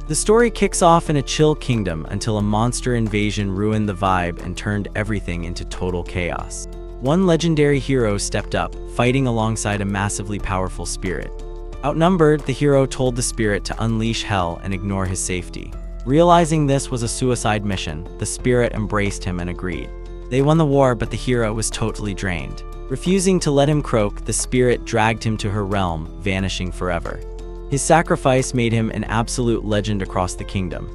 The story kicks off in a chill kingdom until a monster invasion ruined the vibe and turned everything into total chaos. One legendary hero stepped up, fighting alongside a massively powerful spirit. Outnumbered, the hero told the spirit to unleash hell and ignore his safety. Realizing this was a suicide mission, the spirit embraced him and agreed. They won the war, but the hero was totally drained. Refusing to let him croak, the spirit dragged him to her realm, vanishing forever. His sacrifice made him an absolute legend across the kingdom.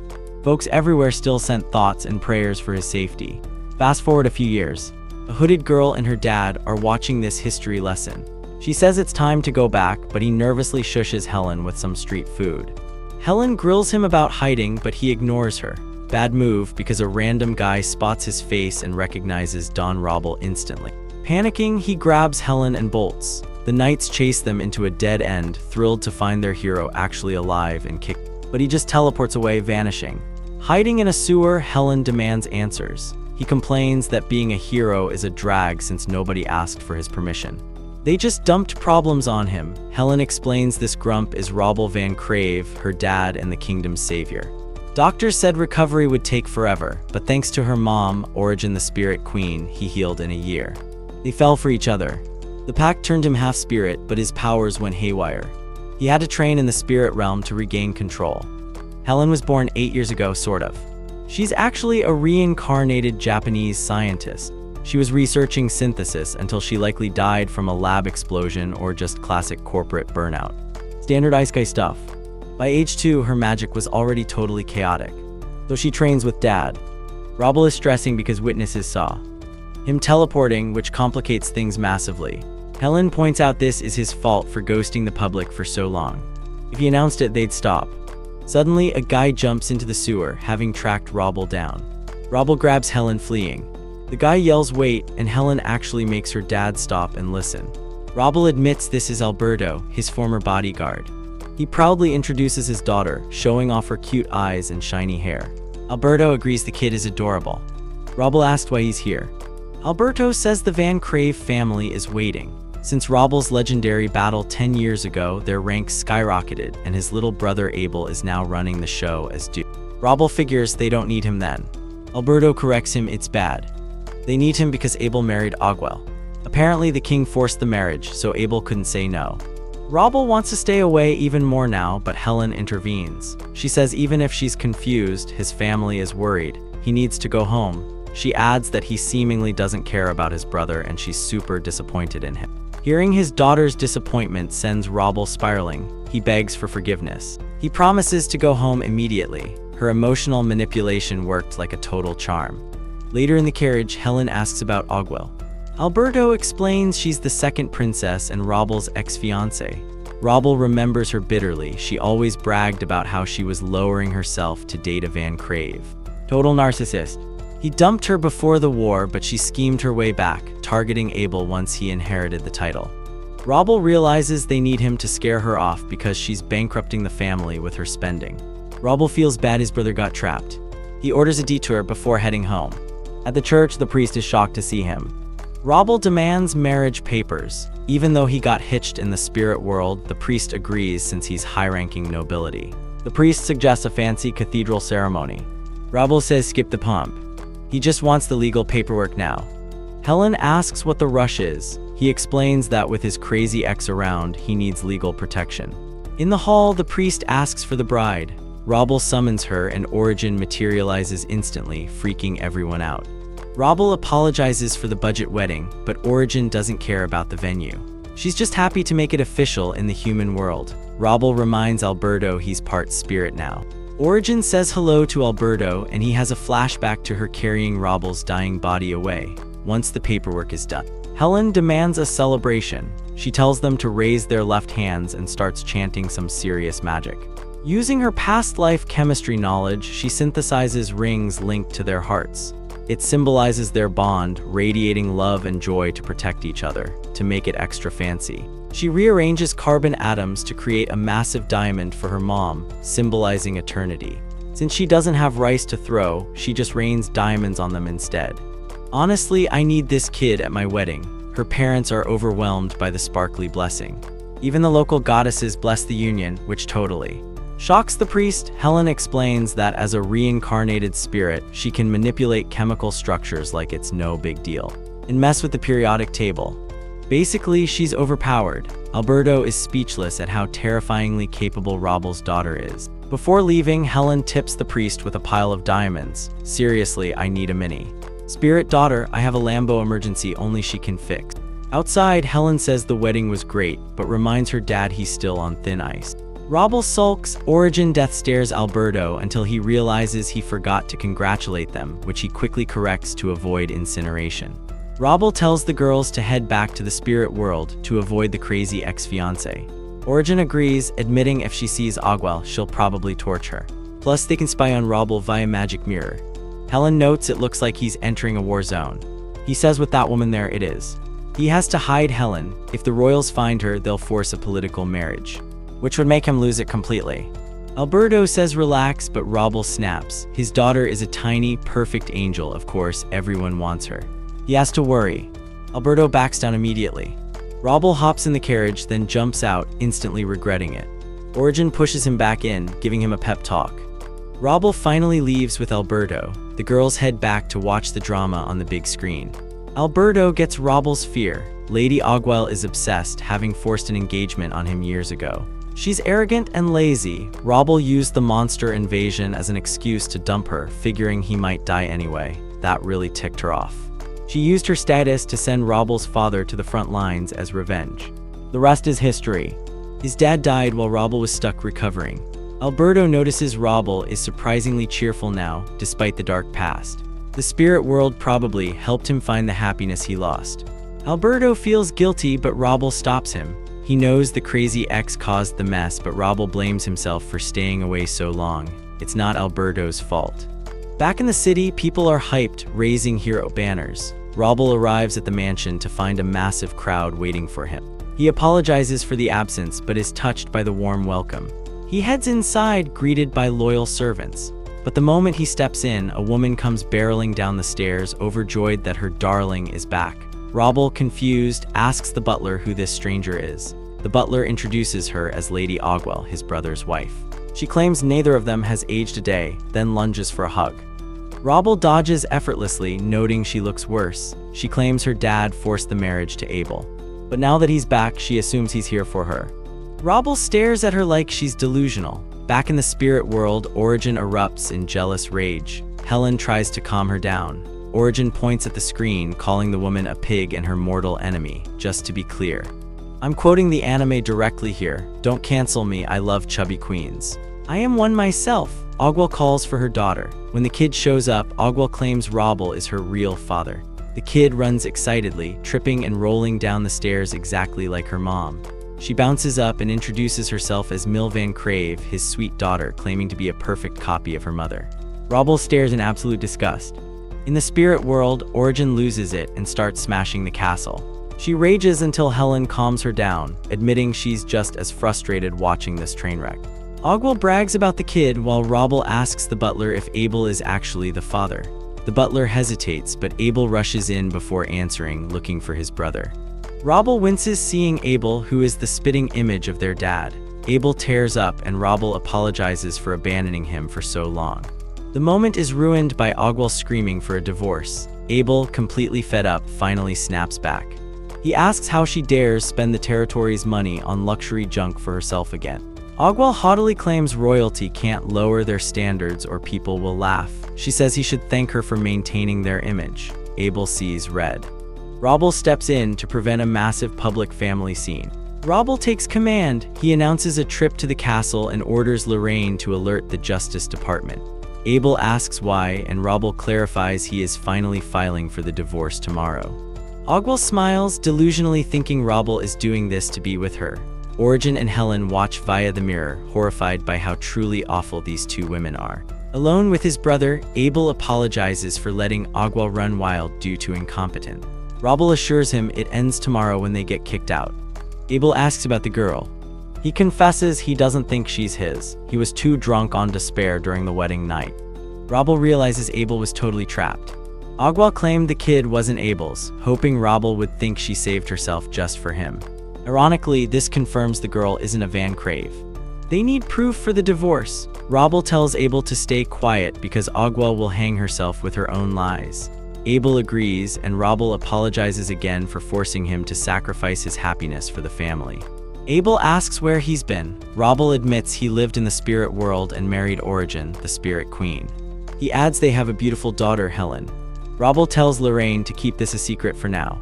Folks everywhere still sent thoughts and prayers for his safety. Fast forward a few years. A hooded girl and her dad are watching this history lesson. She says it's time to go back, but he nervously shushes Helen with some street food. Helen grills him about hiding, but he ignores her. Bad move, because a random guy spots his face and recognizes Don Robble instantly. Panicking, he grabs Helen and bolts. The knights chase them into a dead end, thrilled to find their hero actually alive and kicked, but he just teleports away, vanishing. Hiding in a sewer, Helen demands answers. He complains that being a hero is a drag since nobody asked for his permission. They just dumped problems on him. Helen explains this grump is Robble Van Crave, her dad and the kingdom's savior. Doctors said recovery would take forever, but thanks to her mom, Origin the Spirit Queen, he healed in a year. They fell for each other. The pact turned him half spirit, but his powers went haywire. He had to train in the spirit realm to regain control. Helen was born 8 years ago, sort of. She's actually a reincarnated Japanese scientist. She was researching synthesis until she likely died from a lab explosion or just classic corporate burnout. Standard Isekai stuff. By age 2, her magic was already totally chaotic. Though she trains with dad. Robble is stressing because witnesses saw him teleporting, which complicates things massively. Helen points out this is his fault for ghosting the public for so long. If he announced it, they'd stop. Suddenly, a guy jumps into the sewer, having tracked Robble down. Robble grabs Helen, fleeing. The guy yells wait, and Helen actually makes her dad stop and listen. Robble admits this is Alberto, his former bodyguard. He proudly introduces his daughter, showing off her cute eyes and shiny hair. Alberto agrees the kid is adorable. Robble asks why he's here. Alberto says the Van Crave family is waiting. Since Robble's legendary battle 10 years ago, their ranks skyrocketed, and his little brother Abel is now running the show as Duke. Robble figures they don't need him then. Alberto corrects him, it's bad. They need him because Abel married Aguel. Apparently the king forced the marriage, so Abel couldn't say no. Robble wants to stay away even more now, but Helen intervenes. She says even if she's confused, his family is worried. He needs to go home. She adds that he seemingly doesn't care about his brother and she's super disappointed in him. Hearing his daughter's disappointment sends Robble spiraling. He begs for forgiveness. He promises to go home immediately. Her emotional manipulation worked like a total charm. Later in the carriage, Helen asks about Aguel. Alberto explains she's the second princess and Robble's ex-fiancé. Robble remembers her bitterly. She always bragged about how she was lowering herself to date a Van Crave. Total narcissist. He dumped her before the war, but she schemed her way back, targeting Abel once he inherited the title. Robble realizes they need him to scare her off because she's bankrupting the family with her spending. Robble feels bad his brother got trapped. He orders a detour before heading home. At the church, the priest is shocked to see him. Robble demands marriage papers. Even though he got hitched in the spirit world, the priest agrees since he's high-ranking nobility. The priest suggests a fancy cathedral ceremony. Robble says skip the pomp. He just wants the legal paperwork now. Helen asks what the rush is. He explains that with his crazy ex around, he needs legal protection. In the hall, the priest asks for the bride. Robble summons her and Origin materializes instantly, freaking everyone out. Robble apologizes for the budget wedding, but Origin doesn't care about the venue. She's just happy to make it official in the human world. Robble reminds Alberto he's part spirit now. Origin says hello to Alberto, and he has a flashback to her carrying Robble's dying body away, once the paperwork is done. Helen demands a celebration. She tells them to raise their left hands and starts chanting some serious magic. Using her past life chemistry knowledge, she synthesizes rings linked to their hearts. It symbolizes their bond, radiating love and joy to protect each other, to make it extra fancy. She rearranges carbon atoms to create a massive diamond for her mom, symbolizing eternity. Since she doesn't have rice to throw, she just rains diamonds on them instead. Honestly, I need this kid at my wedding. Her parents are overwhelmed by the sparkly blessing. Even the local goddesses bless the union, which totally. Shocks the priest, Helen explains that as a reincarnated spirit, she can manipulate chemical structures like it's no big deal, and mess with the periodic table. Basically, she's overpowered. Alberto is speechless at how terrifyingly capable Robble's daughter is. Before leaving, Helen tips the priest with a pile of diamonds. Seriously, I need a mini. Spirit daughter, I have a Lambo emergency only she can fix. Outside, Helen says the wedding was great, but reminds her dad he's still on thin ice. Robble sulks. Origin death stares Alberto until he realizes he forgot to congratulate them, which he quickly corrects to avoid incineration. Robble tells the girls to head back to the spirit world to avoid the crazy ex-fiancé. Origin agrees, admitting if she sees Aguel, she'll probably torch her. Plus, they can spy on Robble via magic mirror. Helen notes it looks like he's entering a war zone. He says with that woman there it is. He has to hide Helen. If the royals find her, they'll force a political marriage, which would make him lose it completely. Alberto says relax, but Robble snaps. His daughter is a tiny, perfect angel, of course, everyone wants her. He has to worry. Alberto backs down immediately. Robble hops in the carriage, then jumps out, instantly regretting it. Origin pushes him back in, giving him a pep talk. Robble finally leaves with Alberto. The girls head back to watch the drama on the big screen. Alberto gets Robble's fear. Lady Aguel is obsessed, having forced an engagement on him years ago. She's arrogant and lazy. Robble used the monster invasion as an excuse to dump her, figuring he might die anyway. That really ticked her off. She used her status to send Robble's father to the front lines as revenge. The rest is history. His dad died while Robble was stuck recovering. Alberto notices Robble is surprisingly cheerful now, despite the dark past. The spirit world probably helped him find the happiness he lost. Alberto feels guilty, but Robble stops him. He knows the crazy ex caused the mess, but Robble blames himself for staying away so long. It's not Alberto's fault. Back in the city, people are hyped, raising hero banners. Robble arrives at the mansion to find a massive crowd waiting for him. He apologizes for the absence, but is touched by the warm welcome. He heads inside, greeted by loyal servants. But the moment he steps in, a woman comes barreling down the stairs, overjoyed that her darling is back. Robble, confused, asks the butler who this stranger is. The butler introduces her as Lady Aguel, his brother's wife. She claims neither of them has aged a day, then lunges for a hug. Robble dodges effortlessly, noting she looks worse. She claims her dad forced the marriage to Abel. But now that he's back, she assumes he's here for her. Robble stares at her like she's delusional. Back in the spirit world, Origin erupts in jealous rage. Helen tries to calm her down. Origin points at the screen, calling the woman a pig and her mortal enemy. Just to be clear, I'm quoting the anime directly here. Don't cancel me, I love chubby queens. I am one myself. Aguel calls for her daughter. When the kid shows up, Aguel claims Robble is her real father. The kid runs excitedly, tripping and rolling down the stairs exactly like her mom. She bounces up and introduces herself as Mil Van Crave, his sweet daughter, claiming to be a perfect copy of her mother. Robble stares in absolute disgust. In the spirit world, Origin loses it and starts smashing the castle. She rages until Helen calms her down, admitting she's just as frustrated watching this train wreck. Aguel brags about the kid while Robble asks the butler if Abel is actually the father. The butler hesitates, but Abel rushes in before answering, looking for his brother. Robble winces seeing Abel, who is the spitting image of their dad. Abel tears up and Robble apologizes for abandoning him for so long. The moment is ruined by Aguel screaming for a divorce. Abel, completely fed up, finally snaps back. He asks how she dares spend the territory's money on luxury junk for herself again. Aguel haughtily claims royalty can't lower their standards or people will laugh. She says he should thank her for maintaining their image. Abel sees red. Robble steps in to prevent a massive public family scene. Robble takes command. He announces a trip to the castle and orders Lorraine to alert the Justice Department. Abel asks why, and Robble clarifies he is finally filing for the divorce tomorrow. Aguel smiles, delusionally thinking Robble is doing this to be with her. Origin and Helen watch via the mirror, horrified by how truly awful these two women are. Alone with his brother, Abel apologizes for letting Aguel run wild due to incompetence. Robble assures him it ends tomorrow when they get kicked out. Abel asks about the girl. He confesses he doesn't think she's his. He was too drunk on despair during the wedding night. Robble realizes Abel was totally trapped. Aguel claimed the kid wasn't Abel's, hoping Robble would think she saved herself just for him. Ironically, this confirms the girl isn't a Van Crave. They need proof for the divorce. Rabel tells Abel to stay quiet because Ogwell will hang herself with her own lies. Abel agrees, and Rabel apologizes again for forcing him to sacrifice his happiness for the family. Abel asks where he's been. Rabel admits he lived in the spirit world and married Origin, the spirit queen. He adds they have a beautiful daughter, Helen. Rabel tells Lorraine to keep this a secret for now.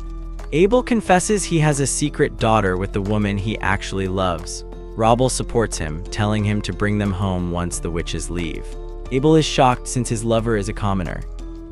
Abel confesses he has a secret daughter with the woman he actually loves. Rabel supports him, telling him to bring them home once the witches leave. Abel is shocked since his lover is a commoner.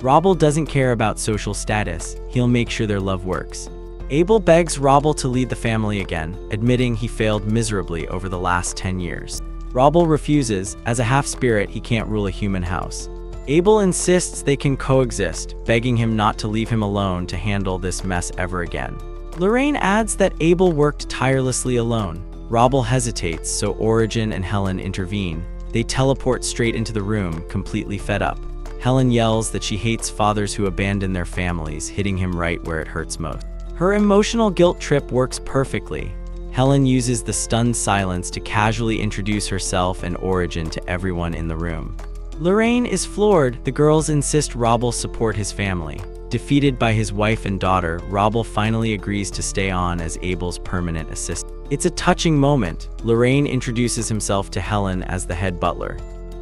Rabel doesn't care about social status, he'll make sure their love works. Abel begs Rabel to lead the family again, admitting he failed miserably over the last 10 years. Rabel refuses, as a half-spirit he can't rule a human house. Abel insists they can coexist, begging him not to leave him alone to handle this mess ever again. Lorraine adds that Abel worked tirelessly alone. Rabel hesitates, so Origin and Helen intervene. They teleport straight into the room, completely fed up. Helen yells that she hates fathers who abandon their families, hitting him right where it hurts most. Her emotional guilt trip works perfectly. Helen uses the stunned silence to casually introduce herself and Origin to everyone in the room. Lorraine is floored. The girls insist Rabel support his family. Defeated by his wife and daughter, Rabel finally agrees to stay on as Abel's permanent assistant. It's a touching moment. Lorraine introduces himself to Helen as the head butler.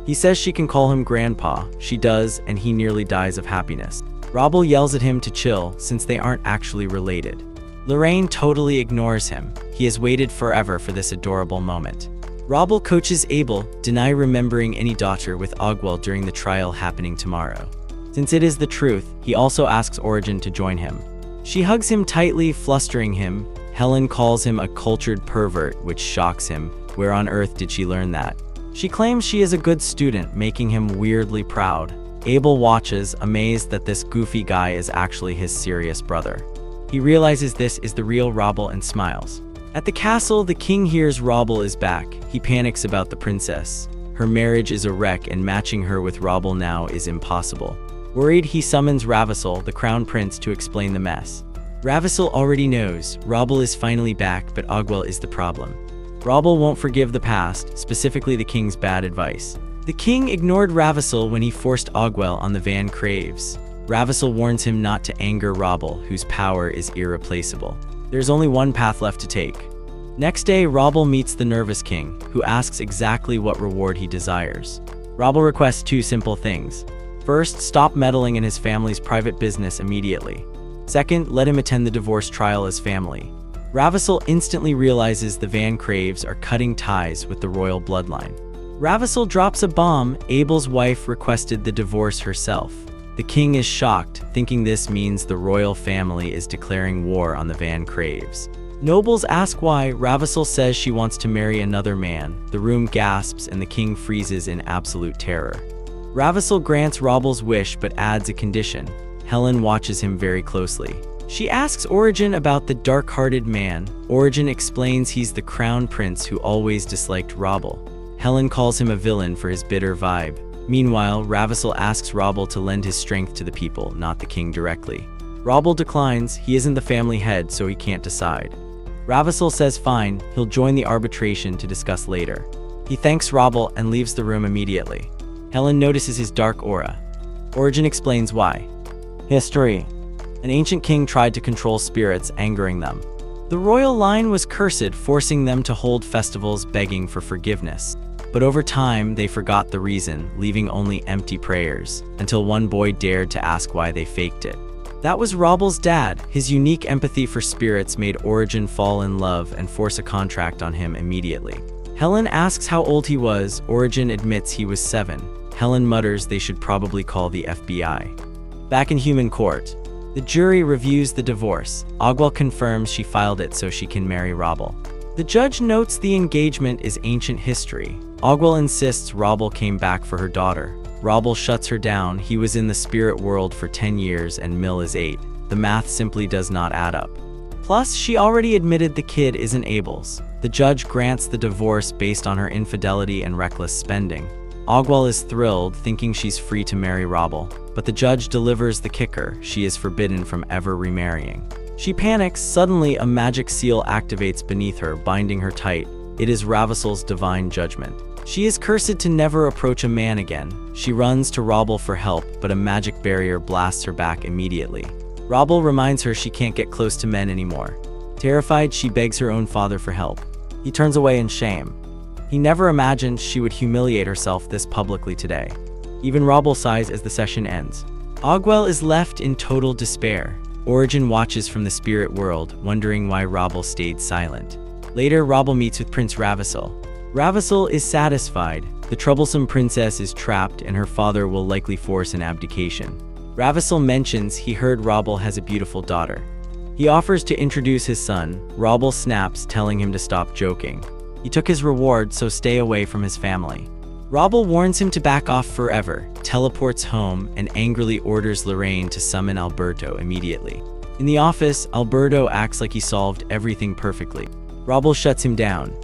He says she can call him Grandpa. She does, and he nearly dies of happiness. Rabel yells at him to chill, since they aren't actually related. Lorraine totally ignores him. He has waited forever for this adorable moment. Rabel coaches Abel, deny remembering any daughter with Ogwell during the trial happening tomorrow. Since it is the truth, he also asks Origin to join him. She hugs him tightly, flustering him. Helen calls him a cultured pervert, which shocks him. Where on earth did she learn that? She claims she is a good student, making him weirdly proud. Abel watches, amazed that this goofy guy is actually his serious brother. He realizes this is the real Rabel and smiles. At the castle, the king hears Rabel is back. He panics about the princess. Her marriage is a wreck, and matching her with Rabel now is impossible. Worried, he summons Ravissel, the crown prince, to explain the mess. Ravissel already knows. Rabel is finally back, but Ogwell is the problem. Rabel won't forgive the past, specifically the king's bad advice. The king ignored Ravissel when he forced Ogwell on the Van Craves. Ravissel warns him not to anger Rabel, whose power is irreplaceable. There's only one path left to take. Next day, Rabel meets the nervous king, who asks exactly what reward he desires. Rabel requests two simple things. First, stop meddling in his family's private business immediately. Second, let him attend the divorce trial as family. Ravissel instantly realizes the Van Craves are cutting ties with the royal bloodline. Ravissel drops a bomb. Abel's wife requested the divorce herself. The king is shocked, thinking this means the royal family is declaring war on the Van Craves. Nobles ask why. Ravissel says she wants to marry another man. The room gasps and the king freezes in absolute terror. Ravissel grants Rabel's wish but adds a condition. Helen watches him very closely. She asks Origin about the dark-hearted man. Origin explains he's the crown prince who always disliked Rabel. Helen calls him a villain for his bitter vibe. Meanwhile, Ravissel asks Rabel to lend his strength to the people, not the king directly. Rabel declines. He isn't the family head, so he can't decide. Ravissel says fine, he'll join the arbitration to discuss later. He thanks Rabel and leaves the room immediately. Helen notices his dark aura. Origin explains why. History. An ancient king tried to control spirits, angering them. The royal line was cursed, forcing them to hold festivals begging for forgiveness. But over time, they forgot the reason, leaving only empty prayers, until one boy dared to ask why they faked it. That was Rabel's dad. His unique empathy for spirits made Origin fall in love and force a contract on him immediately. Helen asks how old he was. Origin admits he was 7. Helen mutters they should probably call the FBI. Back in human court, the jury reviews the divorce. Ogwell confirms she filed it so she can marry Rabel. The judge notes the engagement is ancient history. Ogwell insists Rabel came back for her daughter. Rabel shuts her down. He was in the spirit world for 10 years and Mill is 8. The math simply does not add up. Plus, she already admitted the kid isn't Abel's. The judge grants the divorce based on her infidelity and reckless spending. Ogwell is thrilled, thinking she's free to marry Rabel. But the judge delivers the kicker. She is forbidden from ever remarrying. She panics. Suddenly, a magic seal activates beneath her, binding her tight. It is Ravisol's divine judgment. She is cursed to never approach a man again. She runs to Robble for help, but a magic barrier blasts her back immediately. Robble reminds her she can't get close to men anymore. Terrified, she begs her own father for help. He turns away in shame. He never imagined she would humiliate herself this publicly today. Even Robble sighs as the session ends. Ogwell is left in total despair. Origin watches from the spirit world, wondering why Robble stayed silent. Later, Robble meets with Prince Ravisol. Ravisol is satisfied. The troublesome princess is trapped and her father will likely force an abdication. Ravisol mentions he heard Robble has a beautiful daughter. He offers to introduce his son. Robble snaps, telling him to stop joking. He took his reward, so stay away from his family. Robble warns him to back off forever, teleports home, and angrily orders Lorraine to summon Alberto immediately. In the office, Alberto acts like he solved everything perfectly. Robble shuts him down.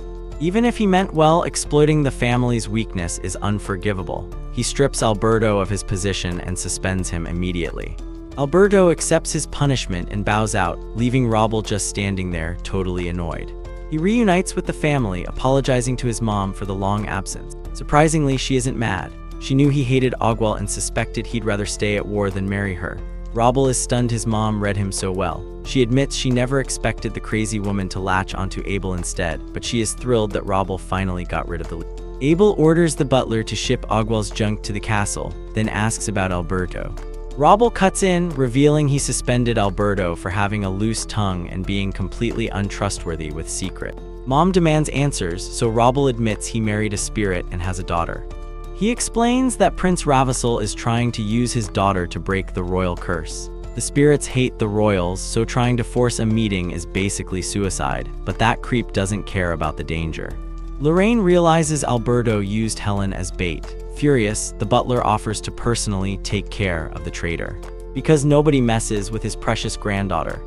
Even if he meant well, exploiting the family's weakness is unforgivable. He strips Alberto of his position and suspends him immediately. Alberto accepts his punishment and bows out, leaving Robble just standing there, totally annoyed. He reunites with the family, apologizing to his mom for the long absence. Surprisingly, she isn't mad. She knew he hated Ogwell and suspected he'd rather stay at war than marry her. Robble is stunned his mom read him so well. She admits she never expected the crazy woman to latch onto Abel instead, but she is thrilled that Robble finally got rid of the lead. Abel orders the butler to ship Ogwell's junk to the castle, then asks about Alberto. Robble cuts in, revealing he suspended Alberto for having a loose tongue and being completely untrustworthy with secret. Mom demands answers, so Robble admits he married a spirit and has a daughter. He explains that Prince Ravisol is trying to use his daughter to break the royal curse. The spirits hate the royals, so trying to force a meeting is basically suicide, but that creep doesn't care about the danger. Lorraine realizes Alberto used Helen as bait. Furious, the butler offers to personally take care of the traitor, because nobody messes with his precious granddaughter.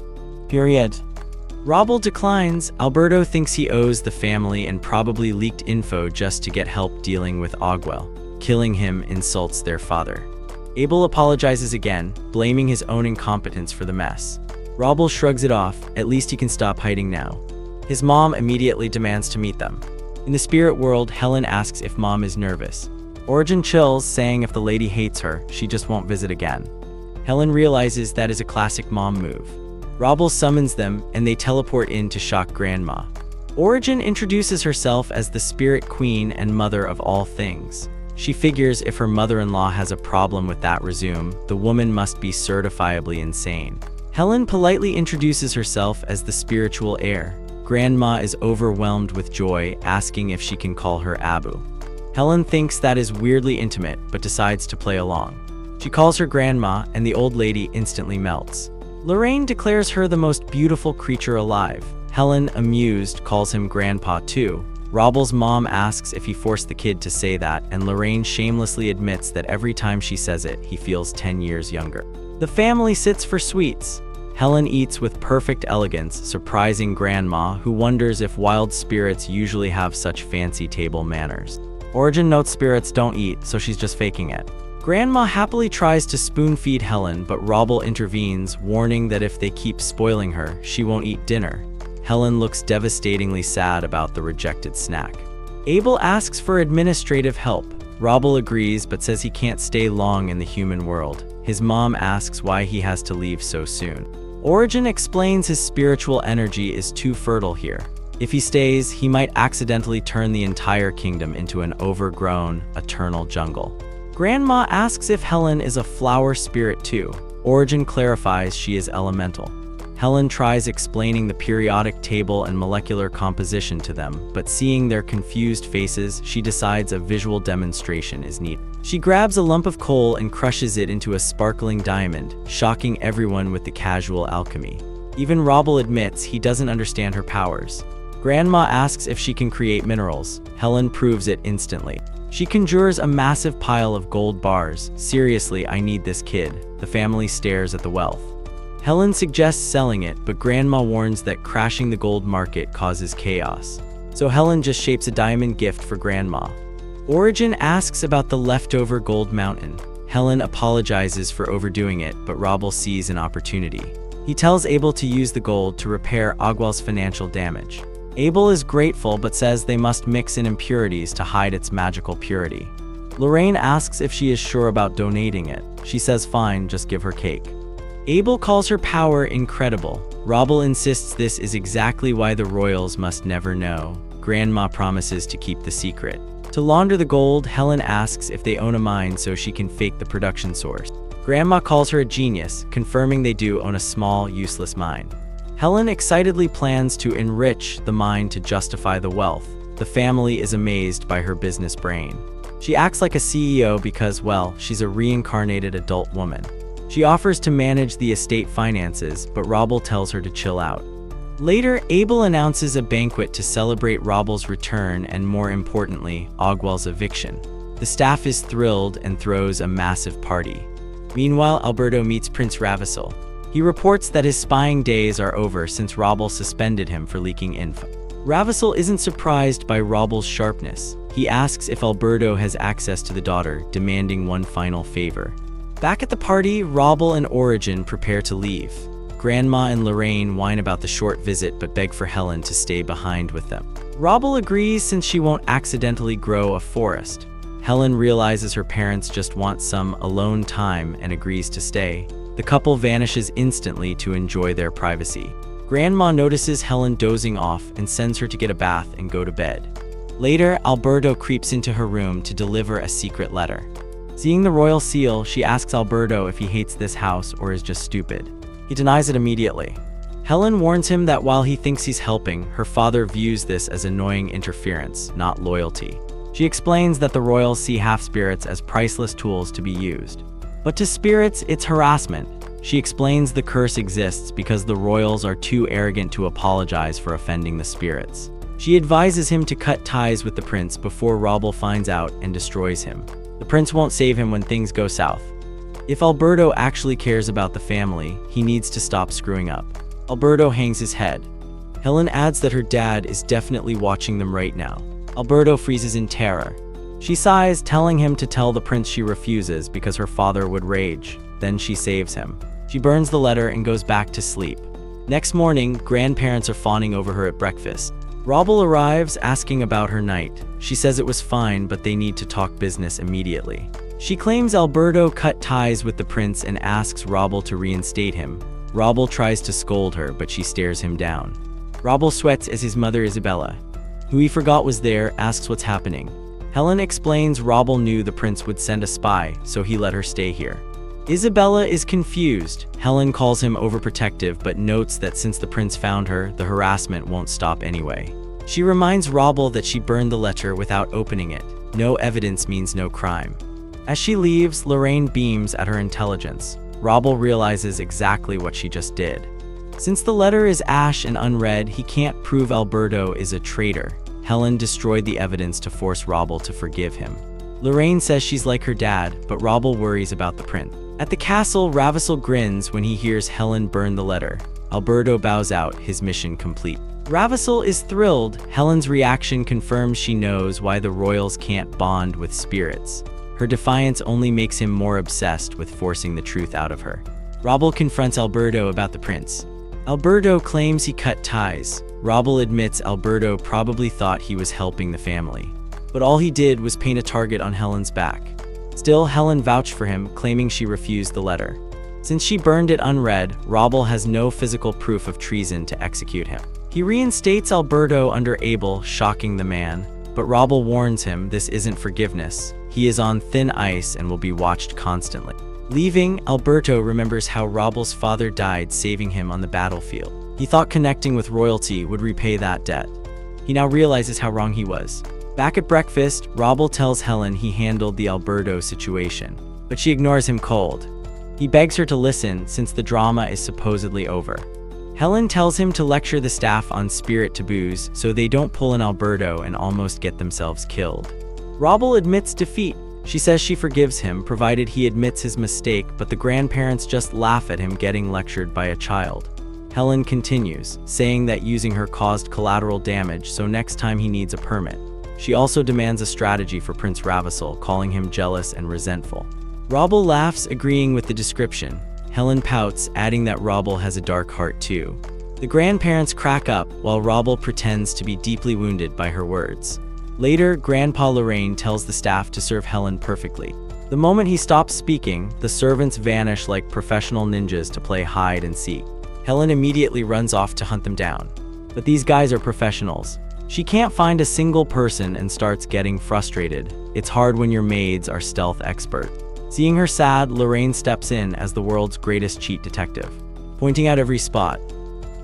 Period. Robble declines. Alberto thinks he owes the family and probably leaked info just to get help dealing with Ogwell. Killing him insults their father. Abel apologizes again, blaming his own incompetence for the mess. Robble shrugs it off. At least he can stop hiding now. His mom immediately demands to meet them. In the spirit world, Helen asks if mom is nervous. Origin chills, saying if the lady hates her, she just won't visit again. Helen realizes that is a classic mom move. Robble summons them, and they teleport in to shock Grandma. Origin introduces herself as the spirit queen and mother of all things. She figures if her mother-in-law has a problem with that resume, the woman must be certifiably insane. Helen politely introduces herself as the spiritual heir. Grandma is overwhelmed with joy, asking if she can call her Abu. Helen thinks that is weirdly intimate, but decides to play along. She calls her Grandma, and the old lady instantly melts. Lorraine declares her the most beautiful creature alive. Helen, amused, calls him Grandpa too. Robble's mom asks if he forced the kid to say that, and Lorraine shamelessly admits that every time she says it, he feels 10 years younger. The family sits for sweets. Helen eats with perfect elegance, surprising Grandma, who wonders if wild spirits usually have such fancy table manners. Origin notes spirits don't eat, so she's just faking it. Grandma happily tries to spoon-feed Helen, but Robble intervenes, warning that if they keep spoiling her, she won't eat dinner. Helen looks devastatingly sad about the rejected snack. Abel asks for administrative help. Robble agrees, but says he can't stay long in the human world. His mom asks why he has to leave so soon. Origin explains his spiritual energy is too fertile here. If he stays, he might accidentally turn the entire kingdom into an overgrown, eternal jungle. Grandma asks if Helen is a flower spirit too. Origin clarifies she is elemental. Helen tries explaining the periodic table and molecular composition to them, but seeing their confused faces, she decides a visual demonstration is needed. She grabs a lump of coal and crushes it into a sparkling diamond, shocking everyone with the casual alchemy. Even Robble admits he doesn't understand her powers. Grandma asks if she can create minerals. Helen proves it instantly. She conjures a massive pile of gold bars. Seriously, I need this kid. The family stares at the wealth. Helen suggests selling it, but Grandma warns that crashing the gold market causes chaos. So Helen just shapes a diamond gift for Grandma. Origin asks about the leftover gold mountain. Helen apologizes for overdoing it, but Robble sees an opportunity. He tells Abel to use the gold to repair Ogwell's financial damage. Abel is grateful but says they must mix in impurities to hide its magical purity. Lorraine asks if she is sure about donating it. She says fine, just give her cake. Abel calls her power incredible. Robel insists this is exactly why the royals must never know. Grandma promises to keep the secret. To launder the gold, Helen asks if they own a mine so she can fake the production source. Grandma calls her a genius, confirming they do own a small, useless mine. Helen excitedly plans to enrich the mine to justify the wealth. The family is amazed by her business brain. She acts like a CEO because, well, she's a reincarnated adult woman. She offers to manage the estate finances, but Robel tells her to chill out. Later, Abel announces a banquet to celebrate Robel's return and, more importantly, Ogwell's eviction. The staff is thrilled and throws a massive party. Meanwhile, Alberto meets Prince Ravissel. He reports that his spying days are over since Robel suspended him for leaking info. Ravissel isn't surprised by Robel's sharpness. He asks if Alberto has access to the daughter, demanding one final favor. Back at the party, Robel and Origin prepare to leave. Grandma and Lorraine whine about the short visit but beg for Helen to stay behind with them. Robel agrees since she won't accidentally grow a forest. Helen realizes her parents just want some alone time and agrees to stay. The couple vanishes instantly to enjoy their privacy. Grandma notices Helen dozing off and sends her to get a bath and go to bed. Later, Alberto creeps into her room to deliver a secret letter. Seeing the royal seal, she asks Alberto if he hates this house or is just stupid. He denies it immediately. Helen warns him that while he thinks he's helping, her father views this as annoying interference, not loyalty. She explains that the royals see half-spirits as priceless tools to be used. But to spirits, it's harassment. She explains the curse exists because the royals are too arrogant to apologize for offending the spirits. She advises him to cut ties with the prince before Robel finds out and destroys him. The prince won't save him when things go south. If Alberto actually cares about the family, he needs to stop screwing up. Alberto hangs his head. Helen adds that her dad is definitely watching them right now. Alberto freezes in terror. She sighs, telling him to tell the prince she refuses because her father would rage. Then she saves him. She burns the letter and goes back to sleep. Next morning, grandparents are fawning over her at breakfast. Robel arrives, asking about her night. She says it was fine, but they need to talk business immediately. She claims Alberto cut ties with the prince and asks Robel to reinstate him. Robel tries to scold her, but she stares him down. Robel sweats as his mother Isabella, who he forgot was there, asks what's happening. Helen explains Robel knew the prince would send a spy, so he let her stay here. Isabella is confused. Helen calls him overprotective but notes that since the prince found her, the harassment won't stop anyway. She reminds Robel that she burned the letter without opening it. No evidence means no crime. As she leaves, Lorraine beams at her intelligence. Robel realizes exactly what she just did. Since the letter is ash and unread, he can't prove Alberto is a traitor. Helen destroyed the evidence to force Robel to forgive him. Lorraine says she's like her dad, but Robel worries about the prince. At the castle, Ravissel grins when he hears Helen burn the letter. Alberto bows out, his mission complete. Ravissel is thrilled. Helen's reaction confirms she knows why the royals can't bond with spirits. Her defiance only makes him more obsessed with forcing the truth out of her. Robel confronts Alberto about the prince. Alberto claims he cut ties. Robel admits Alberto probably thought he was helping the family. But all he did was paint a target on Helen's back. Still, Helen vouched for him, claiming she refused the letter. Since she burned it unread, Robel has no physical proof of treason to execute him. He reinstates Alberto under Abel, shocking the man. But Robel warns him this isn't forgiveness. He is on thin ice and will be watched constantly. Leaving, Alberto remembers how Robel's father died saving him on the battlefield. He thought connecting with royalty would repay that debt. He now realizes how wrong he was. Back at breakfast, Robel tells Helen he handled the Alberto situation, but she ignores him cold. He begs her to listen since the drama is supposedly over. Helen tells him to lecture the staff on spirit taboos so they don't pull an Alberto and almost get themselves killed. Robel admits defeat. She says she forgives him provided he admits his mistake, but the grandparents just laugh at him getting lectured by a child. Helen continues, saying that using her caused collateral damage, so next time he needs a permit. She also demands a strategy for Prince Ravissel, calling him jealous and resentful. Robel laughs, agreeing with the description. Helen pouts, adding that Robel has a dark heart too. The grandparents crack up while Robel pretends to be deeply wounded by her words. Later, Grandpa Lorraine tells the staff to serve Helen perfectly. The moment he stops speaking, the servants vanish like professional ninjas to play hide and seek. Helen immediately runs off to hunt them down. But these guys are professionals. She can't find a single person and starts getting frustrated. It's hard when your maids are stealth expert. Seeing her sad, Lorraine steps in as the world's greatest cheat detective, pointing out every spot.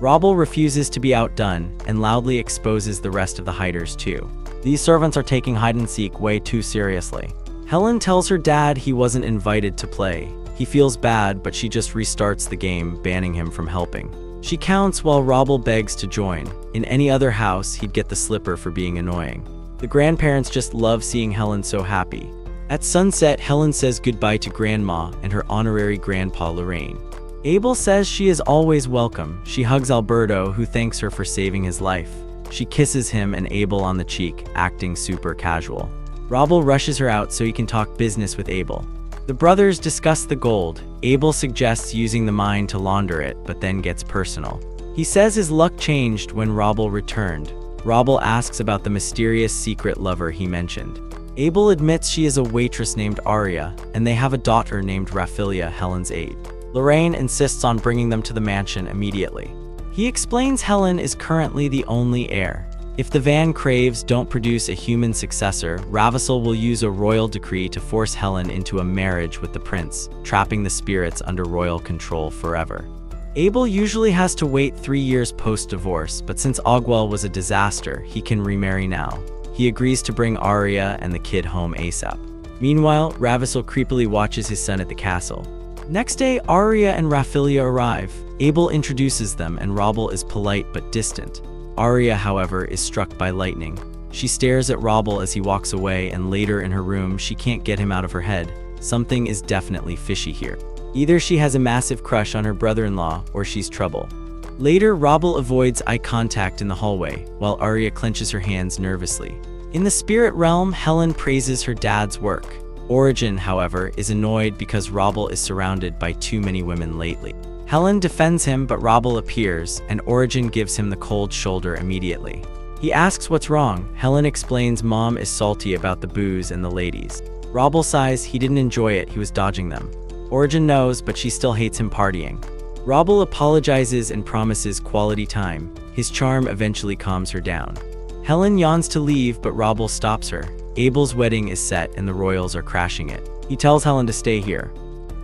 Robel refuses to be outdone and loudly exposes the rest of the hiders too. These servants are taking hide-and-seek way too seriously. Helen tells her dad he wasn't invited to play. He feels bad, but she just restarts the game, banning him from helping. She counts while Robel begs to join. In any other house, he'd get the slipper for being annoying. The grandparents just love seeing Helen so happy. At sunset, Helen says goodbye to Grandma and her honorary grandpa Lorraine. Abel says she is always welcome. She hugs Alberto, who thanks her for saving his life. She kisses him and Abel on the cheek, acting super casual. Robel rushes her out so he can talk business with Abel. The brothers discuss the gold. Abel suggests using the mine to launder it, but then gets personal. He says his luck changed when Robel returned. Robel asks about the mysterious secret lover he mentioned. Abel admits she is a waitress named Aria, and they have a daughter named Raphaelia, Helen's aide. Lorraine insists on bringing them to the mansion immediately. He explains Helen is currently the only heir. If the Van Craves don't produce a human successor, Ravissel will use a royal decree to force Helen into a marriage with the prince, trapping the spirits under royal control forever. Abel usually has to wait 3 years post-divorce, but since Ogwell was a disaster, he can remarry now. He agrees to bring Aria and the kid home ASAP. Meanwhile, Ravissel creepily watches his son at the castle. Next day, Aria and Raphaelia arrive. Abel introduces them, and Robel is polite but distant. Aria, however, is struck by lightning. She stares at Robel as he walks away, and later in her room, she can't get him out of her head. Something is definitely fishy here. Either she has a massive crush on her brother-in-law, or she's trouble. Later, Robel avoids eye contact in the hallway, while Aria clenches her hands nervously. In the spirit realm, Helen praises her dad's work. Origin, however, is annoyed because Robel is surrounded by too many women lately. Helen defends him, but Robel appears, and Origin gives him the cold shoulder immediately. He asks what's wrong. Helen explains Mom is salty about the booze and the ladies. Robel sighs he didn't enjoy it, he was dodging them. Origin knows, but she still hates him partying. Robel apologizes and promises quality time. His charm eventually calms her down. Helen yawns to leave, but Robel stops her. Abel's wedding is set and the royals are crashing it. He tells Helen to stay here.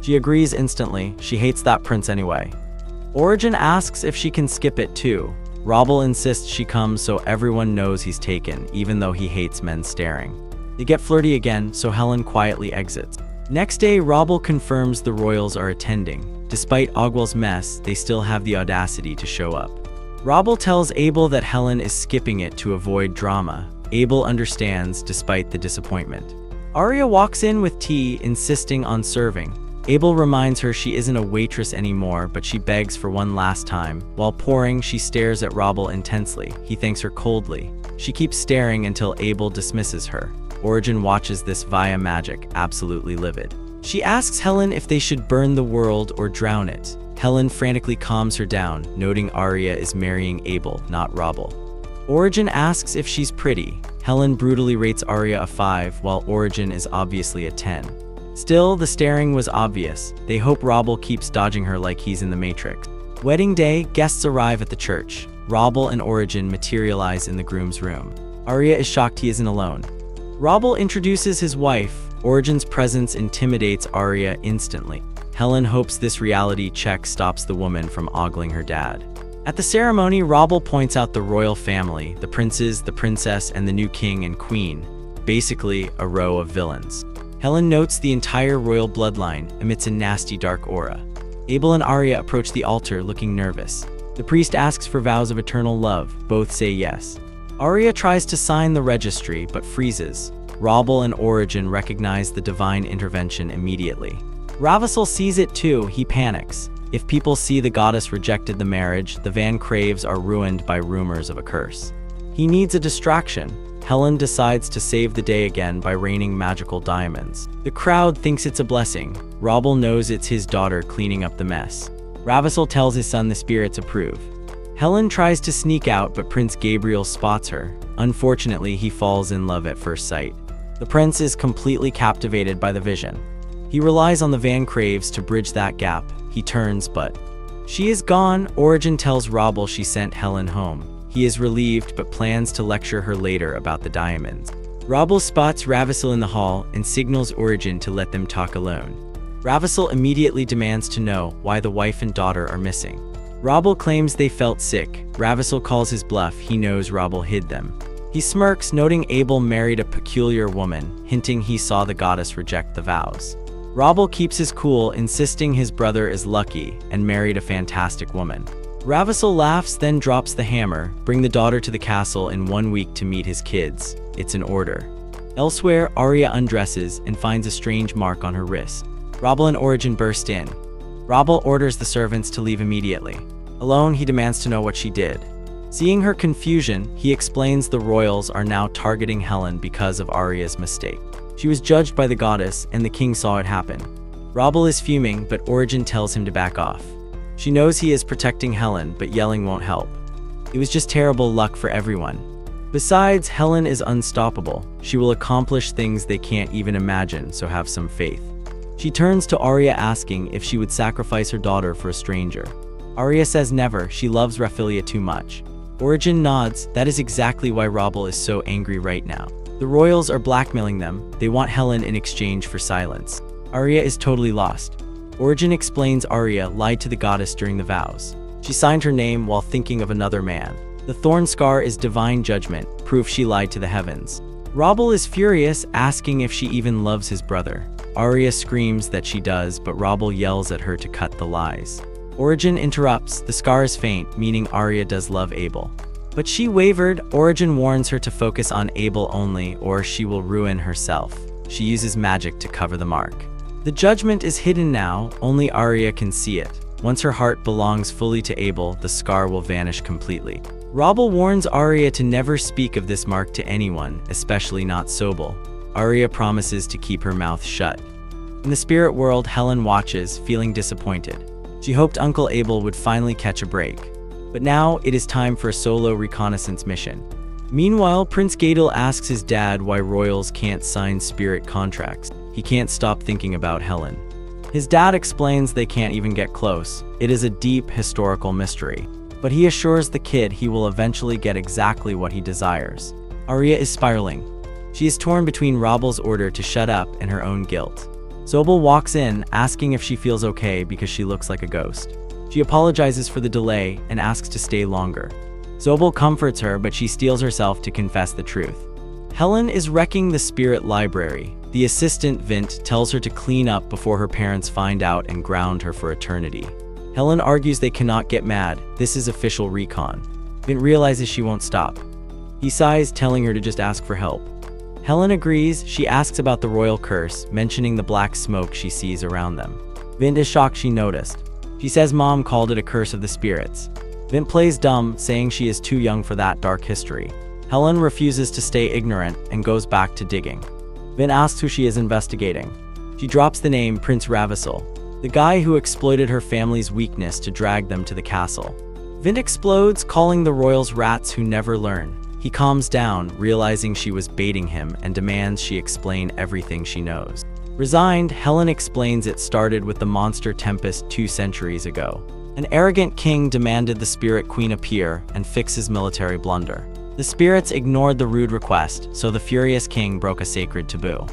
She agrees instantly. She hates that prince anyway. Origin asks if she can skip it too. Robel insists she comes so everyone knows he's taken, even though he hates men staring. They get flirty again, so Helen quietly exits. Next day, Robel confirms the royals are attending. Despite Ogwell's mess, they still have the audacity to show up. Robel tells Abel that Helen is skipping it to avoid drama. Abel understands despite the disappointment. Aria walks in with tea, insisting on serving. Abel reminds her she isn't a waitress anymore, but she begs for one last time. While pouring, she stares at Robel intensely. He thanks her coldly. She keeps staring until Abel dismisses her. Origin watches this via magic, absolutely livid. She asks Helen if they should burn the world or drown it. Helen frantically calms her down, noting Aria is marrying Abel, not Robel. Origin asks if she's pretty. Helen brutally rates Aria a 5, while Origin is obviously a 10. Still, the staring was obvious. They hope Robel keeps dodging her like he's in the Matrix. Wedding day, guests arrive at the church. Robel and Origin materialize in the groom's room. Aria is shocked he isn't alone. Robel introduces his wife. Origin's presence intimidates Aria instantly. Helen hopes this reality check stops the woman from ogling her dad. At the ceremony, Robel points out the royal family, the princes, the princess, and the new king and queen. Basically, a row of villains. Helen notes the entire royal bloodline emits a nasty dark aura. Abel and Aria approach the altar looking nervous. The priest asks for vows of eternal love. Both say yes. Aria tries to sign the registry, but freezes. Robel and Origin recognize the divine intervention immediately. Ravissel sees it too. He panics. If people see the goddess rejected the marriage, the Van Craves are ruined by rumors of a curse. He needs a distraction. Helen decides to save the day again by raining magical diamonds. The crowd thinks it's a blessing. Robel knows it's his daughter cleaning up the mess. Ravissel tells his son the spirits approve. Helen tries to sneak out, but Prince Gabriel spots her. Unfortunately, he falls in love at first sight. The prince is completely captivated by the vision. He relies on the Van Craves to bridge that gap. He turns, but she is gone. Origin tells Robble she sent Helen home. He is relieved, but plans to lecture her later about the diamonds. Robble spots Ravissel in the hall and signals Origin to let them talk alone. Ravissel immediately demands to know why the wife and daughter are missing. Robble claims they felt sick. Ravissel calls his bluff. He knows Robble hid them. He smirks, noting Abel married a peculiar woman, hinting he saw the goddess reject the vows. Robble keeps his cool, insisting his brother is lucky and married a fantastic woman. Ravissel laughs, then drops the hammer. Bring the daughter to the castle in 1 week to meet his kids. It's an order. Elsewhere, Arya undresses and finds a strange mark on her wrist. Robble and Origin burst in. Robble orders the servants to leave immediately. Alone, he demands to know what she did. Seeing her confusion, he explains the royals are now targeting Helen because of Arya's mistake. She was judged by the goddess, and the king saw it happen. Robble is fuming, but Origin tells him to back off. She knows he is protecting Helen, but yelling won't help. It was just terrible luck for everyone. Besides, Helen is unstoppable. She will accomplish things they can't even imagine, so have some faith. She turns to Arya asking if she would sacrifice her daughter for a stranger. Arya says never, she loves Raphaelia too much. Origin nods. That is exactly why Robble is so angry right now. The royals are blackmailing them. They want Helen in exchange for silence. Arya is totally lost. Origin explains Arya lied to the goddess during the vows. She signed her name while thinking of another man. The thorn scar is divine judgment, proof she lied to the heavens. Robble is furious, asking if she even loves his brother. Arya screams that she does, but Robble yells at her to cut the lies. Origin interrupts. The scar is faint, meaning Arya does love Abel. But she wavered. Origin warns her to focus on Abel only, or she will ruin herself. She uses magic to cover the mark. The judgment is hidden now, only Arya can see it. Once her heart belongs fully to Abel, the scar will vanish completely. Robble warns Arya to never speak of this mark to anyone, especially not Sobel. Arya promises to keep her mouth shut. In the spirit world, Helen watches, feeling disappointed. She hoped Uncle Abel would finally catch a break. But now, it is time for a solo reconnaissance mission. Meanwhile, Prince Gadel asks his dad why royals can't sign spirit contracts. He can't stop thinking about Helen. His dad explains they can't even get close. It is a deep historical mystery. But he assures the kid he will eventually get exactly what he desires. Arya is spiraling. She is torn between Robble's order to shut up and her own guilt. Sobel walks in, asking if she feels okay because she looks like a ghost. She apologizes for the delay and asks to stay longer. Sobel comforts her, but she steels herself to confess the truth. Helen is wrecking the spirit library. The assistant, Vint, tells her to clean up before her parents find out and ground her for eternity. Helen argues they cannot get mad. This is official recon. Vint realizes she won't stop. He sighs, telling her to just ask for help. Helen agrees. She asks about the royal curse, mentioning the black smoke she sees around them. Vint is shocked she noticed. She says Mom called it a curse of the spirits. Vint plays dumb, saying she is too young for that dark history. Helen refuses to stay ignorant and goes back to digging. Vint asks who she is investigating. She drops the name Prince Ravissel, the guy who exploited her family's weakness to drag them to the castle. Vint explodes, calling the royals rats who never learn. He calms down, realizing she was baiting him, and demands she explain everything she knows. Resigned, Helen explains it started with the monster tempest 2 centuries ago. An arrogant king demanded the spirit queen appear and fix his military blunder. The spirits ignored the rude request, so the furious king broke a sacred taboo.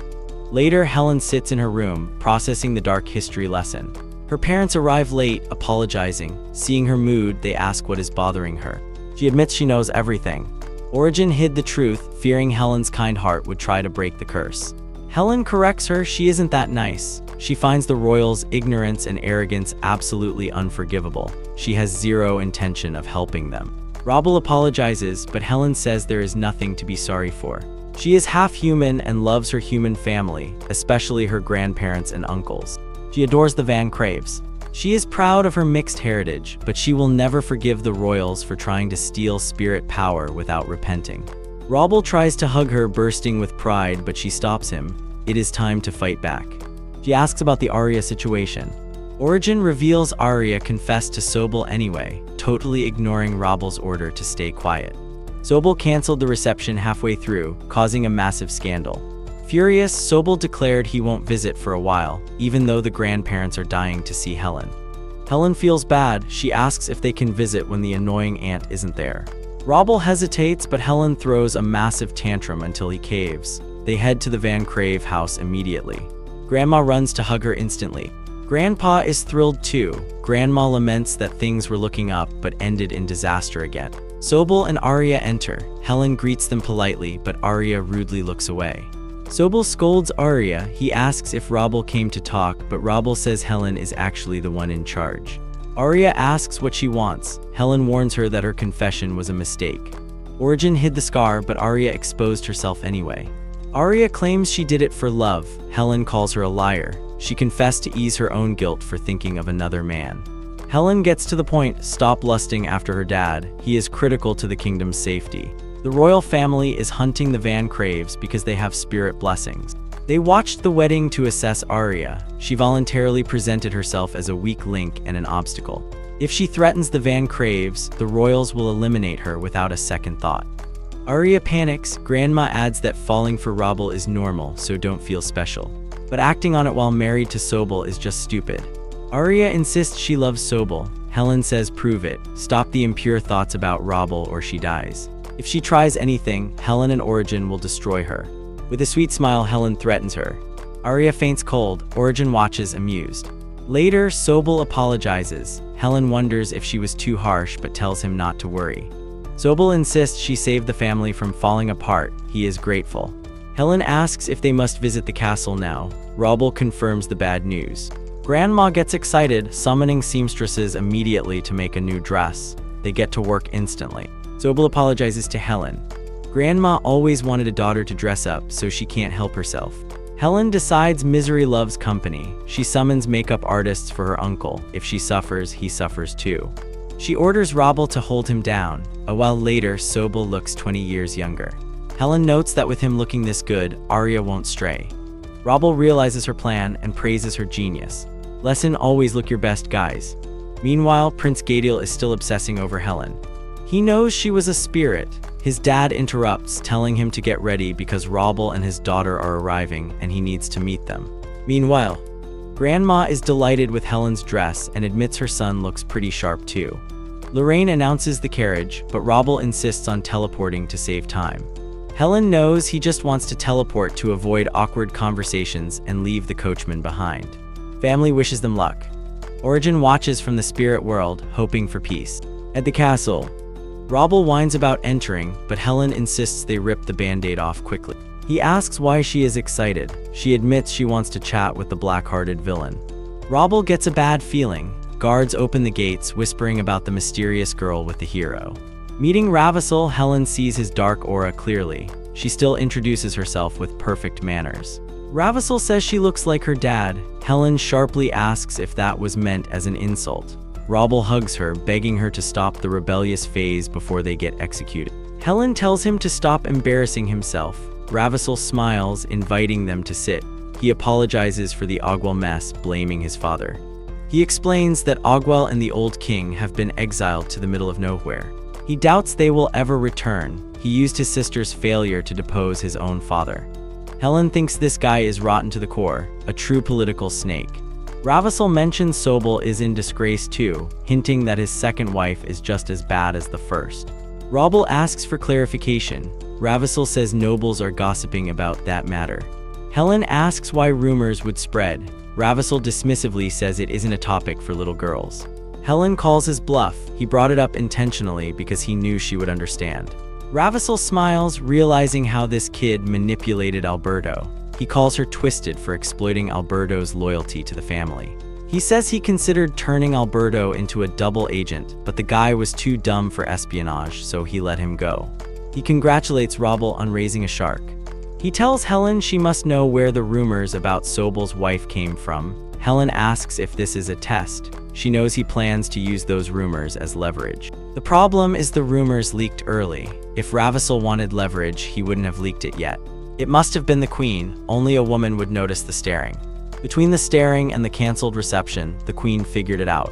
Later, Helen sits in her room, processing the dark history lesson. Her parents arrive late, apologizing. Seeing her mood, they ask what is bothering her. She admits she knows everything. Origin hid the truth, fearing Helen's kind heart would try to break the curse. Helen corrects her. She isn't that nice. She finds the royals' ignorance and arrogance absolutely unforgivable. She has zero intention of helping them. Robble apologizes, but Helen says there is nothing to be sorry for. She is half human and loves her human family, especially her grandparents and uncles. She adores the Van Craves. She is proud of her mixed heritage, but she will never forgive the royals for trying to steal spirit power without repenting. Robble tries to hug her, bursting with pride, but she stops him. It is time to fight back. She asks about the Arya situation. Origin reveals Arya confessed to Sobel anyway, totally ignoring Robel's order to stay quiet. Sobel canceled the reception halfway through, causing a massive scandal. Furious, Sobel declared he won't visit for a while, even though the grandparents are dying to see Helen. Helen feels bad. She asks if they can visit when the annoying aunt isn't there. Robel hesitates, but Helen throws a massive tantrum until he caves. They head to the Van Crave house immediately. Grandma runs to hug her instantly. Grandpa is thrilled too. Grandma laments that things were looking up but ended in disaster again. Sobel and Arya enter. Helen greets them politely, but Arya rudely looks away. Sobel scolds Arya. He asks if Robel came to talk, but Robel says Helen is actually the one in charge. Arya asks what she wants. Helen warns her that her confession was a mistake. Origin hid the scar, but Arya exposed herself anyway. Arya claims she did it for love. Helen calls her a liar. She confessed to ease her own guilt for thinking of another man. Helen gets to the point, stop lusting after her dad. He is critical to the kingdom's safety. The royal family is hunting the Van Craves because they have spirit blessings. They watched the wedding to assess Arya. She voluntarily presented herself as a weak link and an obstacle. If she threatens the Van Craves, the royals will eliminate her without a second thought. Arya panics. Grandma adds that falling for Robel is normal, so don't feel special. But acting on it while married to Sobel is just stupid. Arya insists she loves Sobel. Helen says prove it. Stop the impure thoughts about Robel or she dies. If she tries anything, Helen and Origin will destroy her. With a sweet smile, Helen threatens her. Arya faints cold. Origin watches amused. Later, Sobel apologizes. Helen wonders if she was too harsh but tells him not to worry. Sobel insists she saved the family from falling apart. He is grateful. Helen asks if they must visit the castle now. Robel confirms the bad news. Grandma gets excited, summoning seamstresses immediately to make a new dress. They get to work instantly. Sobel apologizes to Helen. Grandma always wanted a daughter to dress up, so she can't help herself. Helen decides misery loves company. She summons makeup artists for her uncle. If she suffers, he suffers too. She orders Robel to hold him down. A while later, Sobel looks 20 years younger. Helen notes that with him looking this good, Arya won't stray. Robel realizes her plan and praises her genius. Lesson: always look your best, guys. Meanwhile, Prince Gadiel is still obsessing over Helen. He knows she was a spirit. His dad interrupts, telling him to get ready because Robel and his daughter are arriving and he needs to meet them. Meanwhile, Grandma is delighted with Helen's dress and admits her son looks pretty sharp too. Lorraine announces the carriage, but Robel insists on teleporting to save time. Helen knows he just wants to teleport to avoid awkward conversations and leave the coachman behind. Family wishes them luck. Origin watches from the spirit world, hoping for peace. At the castle, Robel whines about entering, but Helen insists they rip the band-aid off quickly. He asks why she is excited. She admits she wants to chat with the black-hearted villain. Robel gets a bad feeling. Guards open the gates, whispering about the mysterious girl with the hero. Meeting Ravissel, Helen sees his dark aura clearly. She still introduces herself with perfect manners. Ravissel says she looks like her dad. Helen sharply asks if that was meant as an insult. Robel hugs her, begging her to stop the rebellious phase before they get executed. Helen tells him to stop embarrassing himself. Ravissel smiles, inviting them to sit. He apologizes for the Ogwell mess, blaming his father. He explains that Ogwell and the old king have been exiled to the middle of nowhere. He doubts they will ever return. He used his sister's failure to depose his own father. Helen thinks this guy is rotten to the core, a true political snake. Ravissel mentions Sobel is in disgrace too, hinting that his second wife is just as bad as the first. Robel asks for clarification. Ravissel says nobles are gossiping about that matter. Helen asks why rumors would spread. Ravissel dismissively says it isn't a topic for little girls. Helen calls his bluff. He brought it up intentionally because he knew she would understand. Ravissel smiles, realizing how this kid manipulated Alberto. He calls her twisted for exploiting Alberto's loyalty to the family. He says he considered turning Alberto into a double agent, but the guy was too dumb for espionage, so he let him go. He congratulates Robel on raising a shark. He tells Helen she must know where the rumors about Sobel's wife came from. Helen asks if this is a test. She knows he plans to use those rumors as leverage. The problem is the rumors leaked early. If Ravissel wanted leverage, he wouldn't have leaked it yet. It must have been the queen. Only a woman would notice the staring. Between the staring and the cancelled reception, the queen figured it out.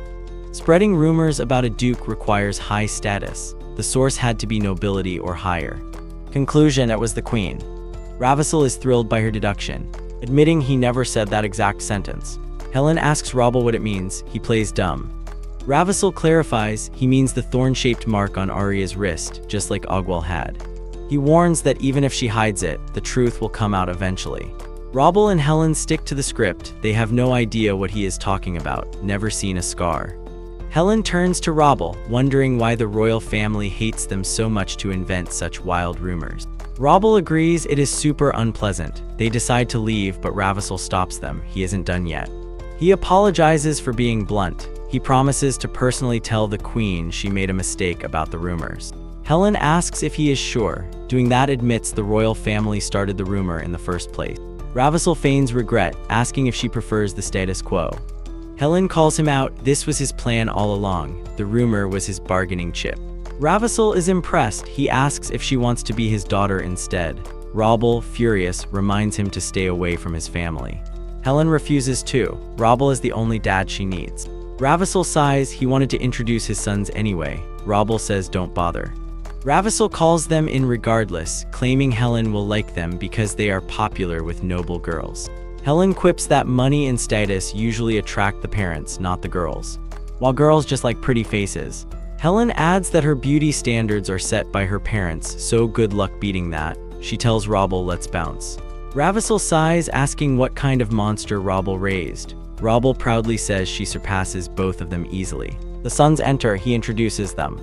Spreading rumors about a duke requires high status. The source had to be nobility or higher. Conclusion: it was the queen. Ravissel is thrilled by her deduction, admitting he never said that exact sentence. Helen asks Robble what it means. He plays dumb. Ravissel clarifies he means the thorn-shaped mark on Arya's wrist, just like Ogwell had. He warns that even if she hides it, the truth will come out eventually. Robble and Helen stick to the script. They have no idea what he is talking about, never seen a scar. Helen turns to Robble, wondering why the royal family hates them so much to invent such wild rumors. Robble agrees it is super unpleasant. They decide to leave, but Ravissel stops them. He isn't done yet. He apologizes for being blunt. He promises to personally tell the queen she made a mistake about the rumors. Helen asks if he is sure. Doing that admits the royal family started the rumor in the first place. Ravissel feigns regret, asking if she prefers the status quo. Helen calls him out. This was his plan all along. The rumor was his bargaining chip. Ravissel is impressed. He asks if she wants to be his daughter instead. Robble, furious, reminds him to stay away from his family. Helen refuses too. Robble is the only dad she needs. Ravissel sighs. He wanted to introduce his sons anyway. Robble says don't bother. Ravissel calls them in regardless, claiming Helen will like them because they are popular with noble girls. Helen quips that money and status usually attract the parents, not the girls. While girls just like pretty faces. Helen adds that her beauty standards are set by her parents, so good luck beating that. She tells Robble let's bounce. Ravissel sighs, asking what kind of monster Robble raised. Robble proudly says she surpasses both of them easily. The sons enter. He introduces them.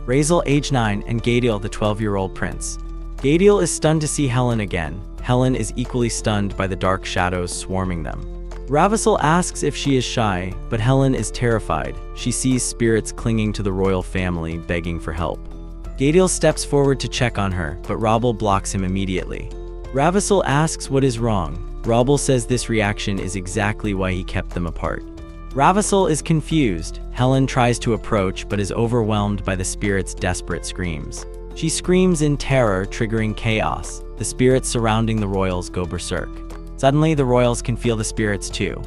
Razel, age 9, and Gadiel, the 12-year-old prince. Gadiel is stunned to see Helen again. Helen is equally stunned by the dark shadows swarming them. Ravissel asks if she is shy, but Helen is terrified. She sees spirits clinging to the royal family, begging for help. Gadiel steps forward to check on her, but Robble blocks him immediately. Ravissel asks what is wrong. Robble says this reaction is exactly why he kept them apart. Ravissel is confused. Helen tries to approach, but is overwhelmed by the spirit's desperate screams. She screams in terror, triggering chaos. The spirits surrounding the royals go berserk. Suddenly, the royals can feel the spirits too.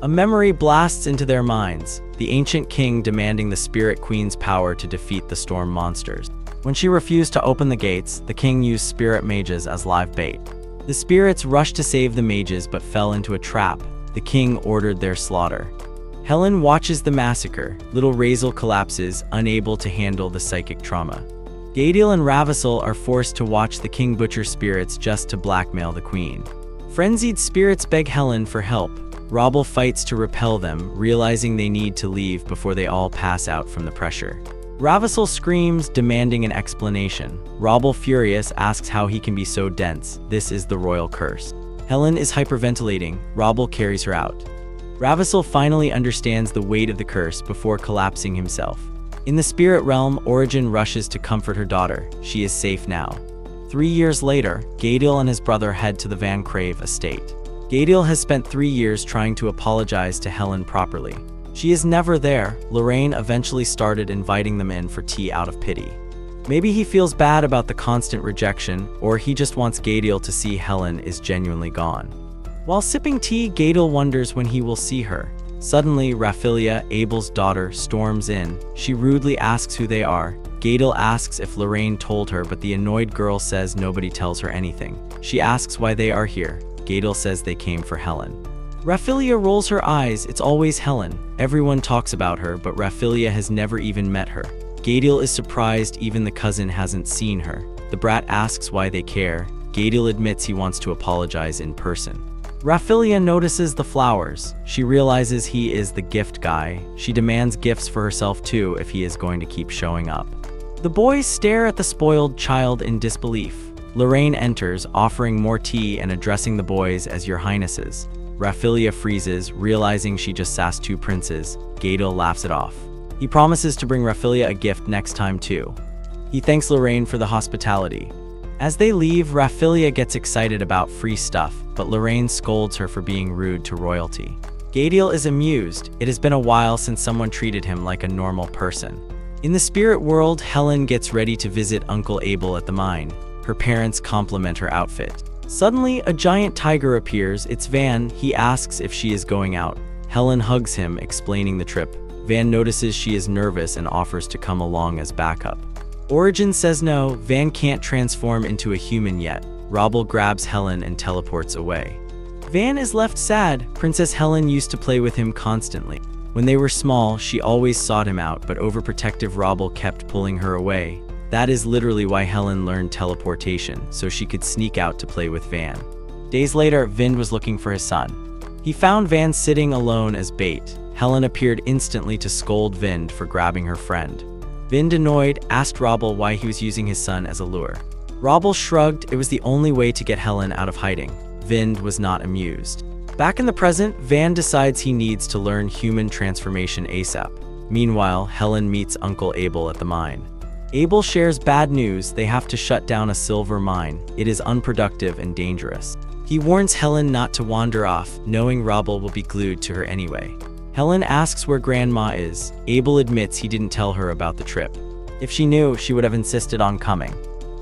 A memory blasts into their minds, the ancient king demanding the spirit queen's power to defeat the storm monsters. When she refused to open the gates, the king used spirit mages as live bait. The spirits rushed to save the mages but fell into a trap. The king ordered their slaughter. Helen watches the massacre. Little Razel collapses, unable to handle the psychic trauma. Gadiel and Ravissel are forced to watch the king butcher spirits just to blackmail the queen. Frenzied spirits beg Helen for help. Robble fights to repel them, realizing they need to leave before they all pass out from the pressure. Ravissel screams, demanding an explanation. Robble, furious, asks how he can be so dense. This is the royal curse. Helen is hyperventilating. Robble carries her out. Ravissel finally understands the weight of the curse before collapsing himself. In the spirit realm, Origin rushes to comfort her daughter. She is safe now. 3 years later, Gadiel and his brother head to the Van Crave estate. Gadiel has spent 3 years trying to apologize to Helen properly. She is never there. Lorraine eventually started inviting them in for tea out of pity. Maybe he feels bad about the constant rejection, or he just wants Gadiel to see Helen is genuinely gone. While sipping tea, Gadiel wonders when he will see her. Suddenly, Raphilia, Abel's daughter, storms in. She rudely asks who they are. Gadiel asks if Lorraine told her, but the annoyed girl says nobody tells her anything. She asks why they are here. Gadiel says they came for Helen. Raphilia rolls her eyes. It's always Helen. Everyone talks about her, but Raphilia has never even met her. Gadiel is surprised even the cousin hasn't seen her. The brat asks why they care. Gadiel admits he wants to apologize in person. Raphilia notices the flowers. She realizes he is the gift guy. She demands gifts for herself too if he is going to keep showing up. The boys stare at the spoiled child in disbelief. Lorraine enters, offering more tea and addressing the boys as your highnesses. Raphilia freezes, realizing she just sassed 2 princes. Gadiel laughs it off. He promises to bring Raphilia a gift next time too. He thanks Lorraine for the hospitality. As they leave, Raphilia gets excited about free stuff, but Lorraine scolds her for being rude to royalty. Gadiel is amused. It has been a while since someone treated him like a normal person. In the spirit world, Helen gets ready to visit Uncle Abel at the mine. Her parents compliment her outfit. Suddenly, a giant tiger appears. It's Van. He asks if she is going out. Helen hugs him, explaining the trip. Van notices she is nervous and offers to come along as backup. Origin says no, Van can't transform into a human yet. Robble grabs Helen and teleports away. Van is left sad. Princess Helen used to play with him constantly. When they were small, she always sought him out, but overprotective Robble kept pulling her away. That is literally why Helen learned teleportation, so she could sneak out to play with Van. Days later, Vind was looking for his son. He found Van sitting alone as bait. Helen appeared instantly to scold Vind for grabbing her friend. Vind, annoyed, asked Robble why he was using his son as a lure. Robble shrugged. It was the only way to get Helen out of hiding. Vind was not amused. Back in the present, Van decides he needs to learn human transformation ASAP. Meanwhile, Helen meets Uncle Abel at the mine. Abel shares bad news. They have to shut down a silver mine. It is unproductive and dangerous. He warns Helen not to wander off, knowing Robble will be glued to her anyway. Helen asks where Grandma is. Abel admits he didn't tell her about the trip. If she knew, she would have insisted on coming.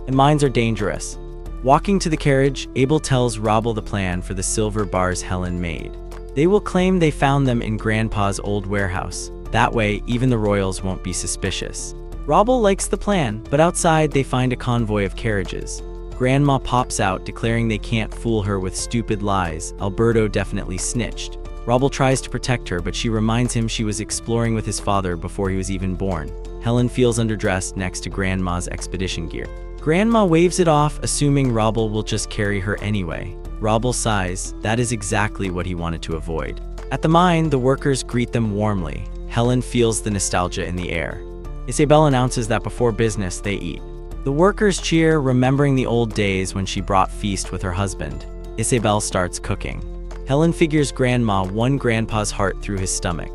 And mines are dangerous. Walking to the carriage, Abel tells Robble the plan for the silver bars Helen made. They will claim they found them in Grandpa's old warehouse. That way, even the royals won't be suspicious. Robble likes the plan, but outside they find a convoy of carriages. Grandma pops out, declaring they can't fool her with stupid lies. Alberto definitely snitched. Robble tries to protect her, but she reminds him she was exploring with his father before he was even born. Helen feels underdressed next to Grandma's expedition gear. Grandma waves it off, assuming Robble will just carry her anyway. Robble sighs. That is exactly what he wanted to avoid. At the mine, the workers greet them warmly. Helen feels the nostalgia in the air. Isabel announces that before business, they eat. The workers cheer, remembering the old days when she brought feast with her husband. Isabel starts cooking. Helen figures Grandma won Grandpa's heart through his stomach.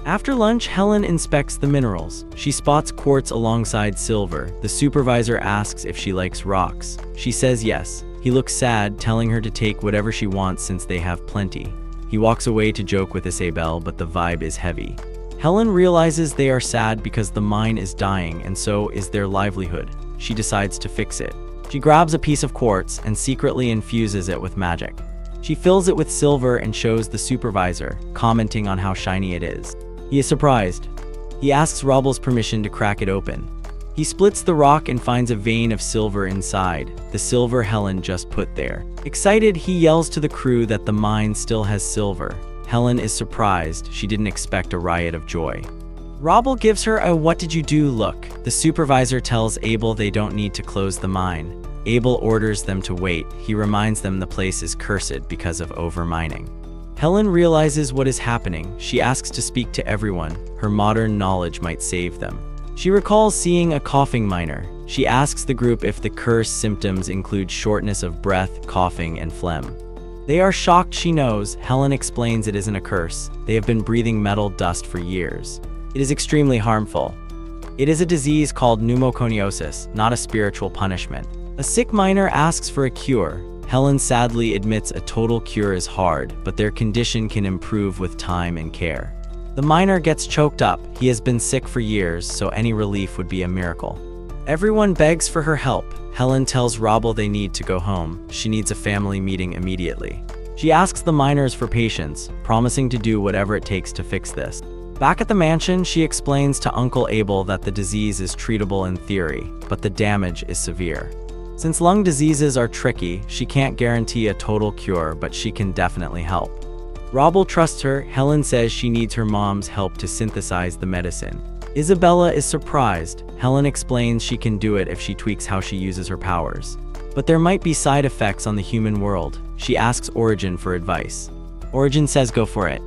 After lunch, Helen inspects the minerals. She spots quartz alongside silver. The supervisor asks if she likes rocks. She says yes. He looks sad, telling her to take whatever she wants since they have plenty. He walks away to joke with Isabel, but the vibe is heavy. Helen realizes they are sad because the mine is dying, and so is their livelihood. She decides to fix it. She grabs a piece of quartz and secretly infuses it with magic. She fills it with silver and shows the supervisor, commenting on how shiny it is. He is surprised. He asks Robble's permission to crack it open. He splits the rock and finds a vein of silver inside, the silver Helen just put there. Excited, he yells to the crew that the mine still has silver. Helen is surprised. She didn't expect a riot of joy. Robble gives her a "what did you do" look. The supervisor tells Abel they don't need to close the mine. Abel orders them to wait. He reminds them the place is cursed because of overmining. Helen realizes what is happening. She asks to speak to everyone. Her modern knowledge might save them. She recalls seeing a coughing miner. She asks the group if the curse symptoms include shortness of breath, coughing, and phlegm. They are shocked she knows. Helen explains it isn't a curse. They have been breathing metal dust for years. It is extremely harmful. It is a disease called pneumoconiosis, not a spiritual punishment. A sick miner asks for a cure. Helen sadly admits a total cure is hard, but their condition can improve with time and care. The miner gets choked up. He has been sick for years, so any relief would be a miracle. Everyone begs for her help. Helen tells Robble they need to go home. She needs a family meeting immediately. She asks the miners for patience, promising to do whatever it takes to fix this. Back at the mansion, she explains to Uncle Abel that the disease is treatable in theory, but the damage is severe. Since lung diseases are tricky, she can't guarantee a total cure, but she can definitely help. Robble trusts her. Helen says she needs her mom's help to synthesize the medicine. Isabella is surprised. Helen explains she can do it if she tweaks how she uses her powers. But there might be side effects on the human world. She asks Origin for advice. Origin says go for it.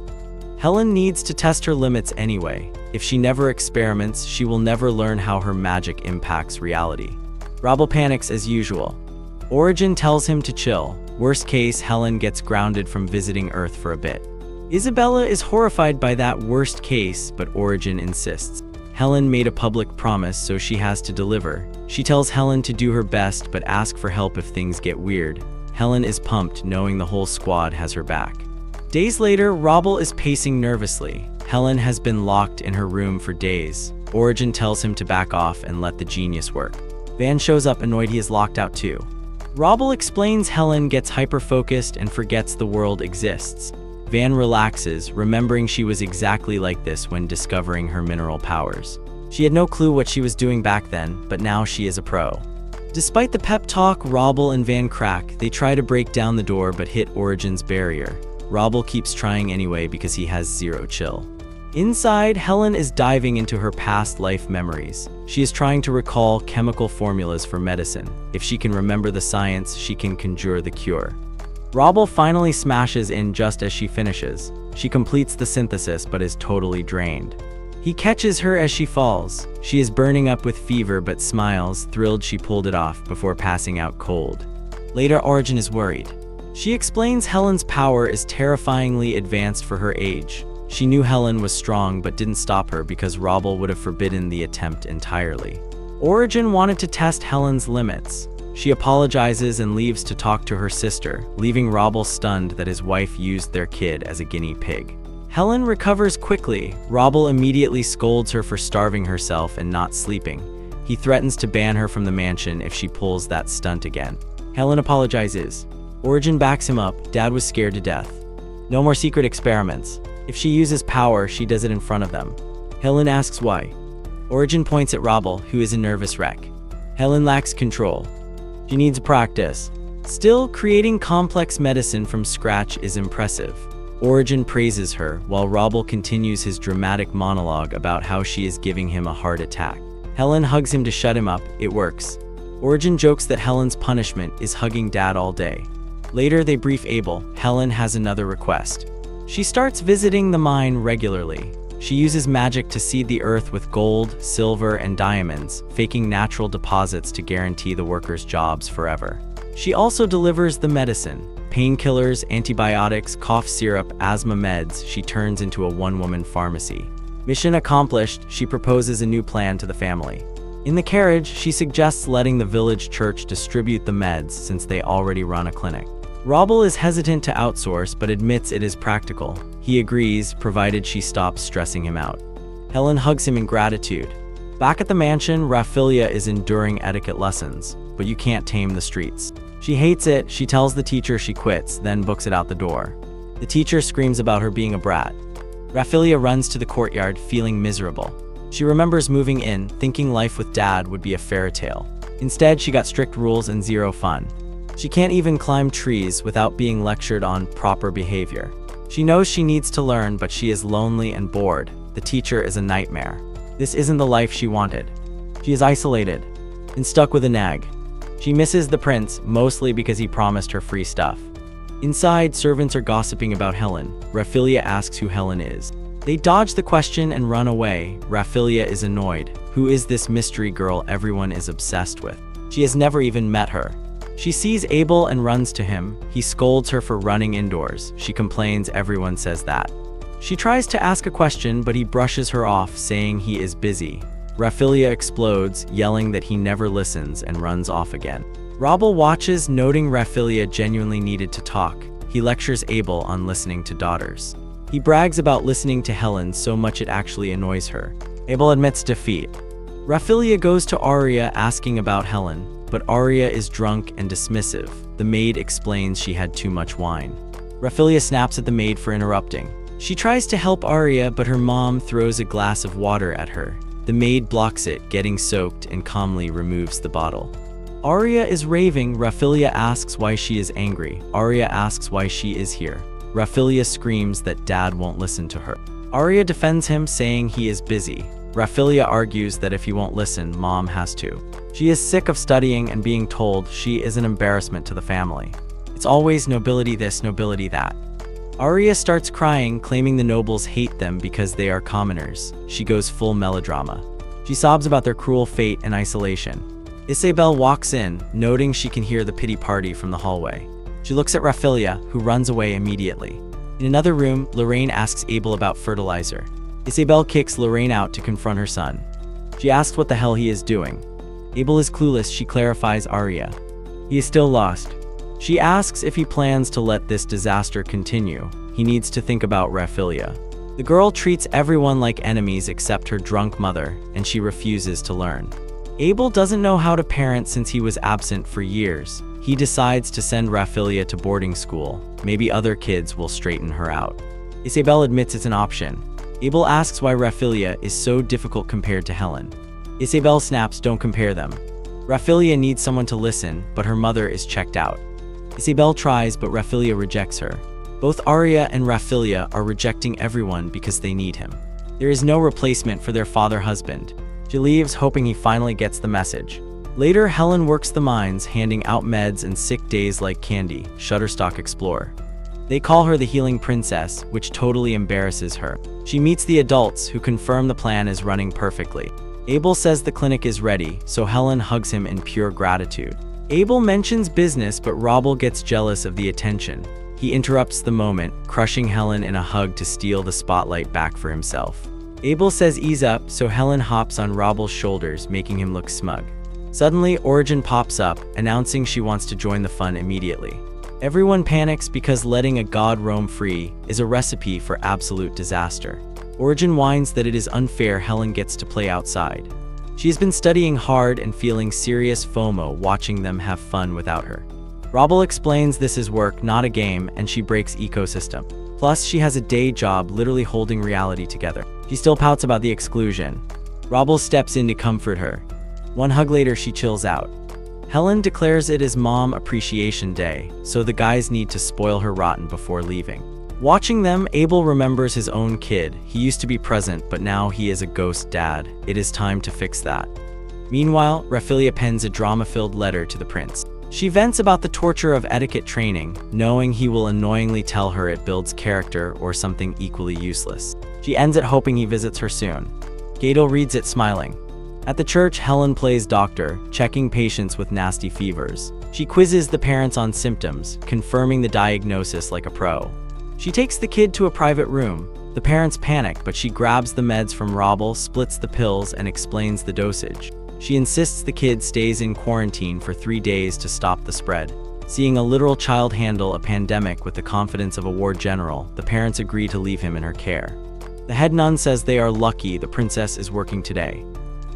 Helen needs to test her limits anyway. If she never experiments, she will never learn how her magic impacts reality. Robble panics as usual. Origin tells him to chill. Worst case, Helen gets grounded from visiting Earth for a bit. Isabella is horrified by that worst case, but Origin insists. Helen made a public promise, so she has to deliver. She tells Helen to do her best, but ask for help if things get weird. Helen is pumped, knowing the whole squad has her back. Days later, Robble is pacing nervously. Helen has been locked in her room for days. Origin tells him to back off and let the genius work. Van shows up, annoyed he is locked out too. Robble explains Helen gets hyper-focused and forgets the world exists. Van relaxes, remembering she was exactly like this when discovering her mineral powers. She had no clue what she was doing back then, but now she is a pro. Despite the pep talk, Robble and Van crack. They try to break down the door but hit Origin's barrier. Robble keeps trying anyway because he has zero chill. Inside, Helen is diving into her past life memories. She is trying to recall chemical formulas for medicine. If she can remember the science, she can conjure the cure. Robble finally smashes in just as she finishes. She completes the synthesis but is totally drained. He catches her as she falls. She is burning up with fever but smiles, thrilled she pulled it off before passing out cold. Later, Origin is worried. She explains Helen's power is terrifyingly advanced for her age. She knew Helen was strong but didn't stop her because Robble would have forbidden the attempt entirely. Origin wanted to test Helen's limits. She apologizes and leaves to talk to her sister, leaving Robble stunned that his wife used their kid as a guinea pig. Helen recovers quickly. Robble immediately scolds her for starving herself and not sleeping. He threatens to ban her from the mansion if she pulls that stunt again. Helen apologizes. Origin backs him up. Dad was scared to death. No more secret experiments. If she uses power, she does it in front of them. Helen asks why. Origin points at Robble, who is a nervous wreck. Helen lacks control. She needs practice. Still, creating complex medicine from scratch is impressive. Origin praises her, while Robble continues his dramatic monologue about how she is giving him a heart attack. Helen hugs him to shut him up. It works. Origin jokes that Helen's punishment is hugging Dad all day. Later, they brief Abel. Helen has another request. She starts visiting the mine regularly. She uses magic to seed the earth with gold, silver, and diamonds, faking natural deposits to guarantee the workers' jobs forever. She also delivers the medicine. Painkillers, antibiotics, cough syrup, asthma meds. She turns into a one-woman pharmacy. Mission accomplished, she proposes a new plan to the family. In the carriage, she suggests letting the village church distribute the meds since they already run a clinic. Robble is hesitant to outsource but admits it is practical. He agrees, provided she stops stressing him out. Helen hugs him in gratitude. Back at the mansion, Raphaelia is enduring etiquette lessons, but you can't tame the streets. She hates it. She tells the teacher she quits, then books it out the door. The teacher screams about her being a brat. Raphaelia runs to the courtyard, feeling miserable. She remembers moving in, thinking life with Dad would be a fairy tale. Instead, she got strict rules and zero fun. She can't even climb trees without being lectured on proper behavior. She knows she needs to learn, but she is lonely and bored. The teacher is a nightmare. This isn't the life she wanted. She is isolated and stuck with a nag. She misses the prince, mostly because he promised her free stuff. Inside, servants are gossiping about Helen. Raphaelia asks who Helen is. They dodge the question and run away. Raphaelia is annoyed. Who is this mystery girl everyone is obsessed with? She has never even met her. She sees Abel and runs to him. He scolds her for running indoors. She complains everyone says that. She tries to ask a question, but he brushes her off, saying he is busy. Raphaelia explodes, yelling that he never listens, and runs off again. Robble watches, noting Raphaelia genuinely needed to talk. He lectures Abel on listening to daughters. He brags about listening to Helen so much it actually annoys her. Abel admits defeat. Raphaelia goes to Arya asking about Helen, but Arya is drunk and dismissive. The maid explains she had too much wine. Raphaelia snaps at the maid for interrupting. She tries to help Arya, but her mom throws a glass of water at her. The maid blocks it, getting soaked, and calmly removes the bottle. Arya is raving. Raphaelia asks why she is angry. Arya asks why she is here. Raphaelia screams that Dad won't listen to her. Arya defends him, saying he is busy. Raphaelia argues that if he won't listen, Mom has to. She is sick of studying and being told she is an embarrassment to the family. It's always nobility this, nobility that. Arya starts crying, claiming the nobles hate them because they are commoners. She goes full melodrama. She sobs about their cruel fate and isolation. Isabel walks in, noting she can hear the pity party from the hallway. She looks at Raphaelia, who runs away immediately. In another room, Lorraine asks Abel about fertilizer. Isabel kicks Lorraine out to confront her son. She asks what the hell he is doing. Abel is clueless. She clarifies Arya. He is still lost. She asks if he plans to let this disaster continue. He needs to think about Raphaelia. The girl treats everyone like enemies except her drunk mother, and she refuses to learn. Abel doesn't know how to parent since he was absent for years. he decides to send Raphaelia to boarding school. Maybe other kids will straighten her out. Isabel admits it's an option. Abel asks why Raphaelia is so difficult compared to Helen. Isabel snaps, don't compare them. Raphaelia needs someone to listen, but her mother is checked out. Isabel tries, but Raphaelia rejects her. Both Arya and Raphaelia are rejecting everyone because they need him. There is no replacement for their father-husband. She leaves, hoping he finally gets the message. Later, Helen works the mines, handing out meds and sick days like candy. Shutterstock Explorer. They call her the Healing Princess, which totally embarrasses her. She meets the adults, who confirm the plan is running perfectly. Abel says the clinic is ready, so Helen hugs him in pure gratitude. Abel mentions business, but Robel gets jealous of the attention. He interrupts the moment, crushing Helen in a hug to steal the spotlight back for himself. Abel says ease up, so Helen hops on Robel's shoulders, making him look smug. Suddenly, Origin pops up, announcing she wants to join the fun immediately. Everyone panics because letting a god roam free is a recipe for absolute disaster. Origin whines that it is unfair Helen gets to play outside. She's been studying hard and feeling serious FOMO watching them have fun without her. Robel explains this is work, not a game, and she breaks ecosystem. Plus, she has a day job literally holding reality together. She still pouts about the exclusion. Robel steps in to comfort her. One hug later, she chills out. Helen declares it is Mom Appreciation Day, so the guys need to spoil her rotten before leaving. Watching them, Abel remembers his own kid. He used to be present, but now he is a ghost dad. It is time to fix that. Meanwhile, Raphaelia pens a drama-filled letter to the prince. She vents about the torture of etiquette training, knowing he will annoyingly tell her it builds character or something equally useless. She ends it hoping he visits her soon. Gadel reads it smiling. At the church, Helen plays doctor, checking patients with nasty fevers. She quizzes the parents on symptoms, confirming the diagnosis like a pro. She takes the kid to a private room. The parents panic, but she grabs the meds from Robel, splits the pills, and explains the dosage. She insists the kid stays in quarantine for 3 days to stop the spread. Seeing a literal child handle a pandemic with the confidence of a war general, the parents agree to leave him in her care. The head nun says they are lucky the princess is working today.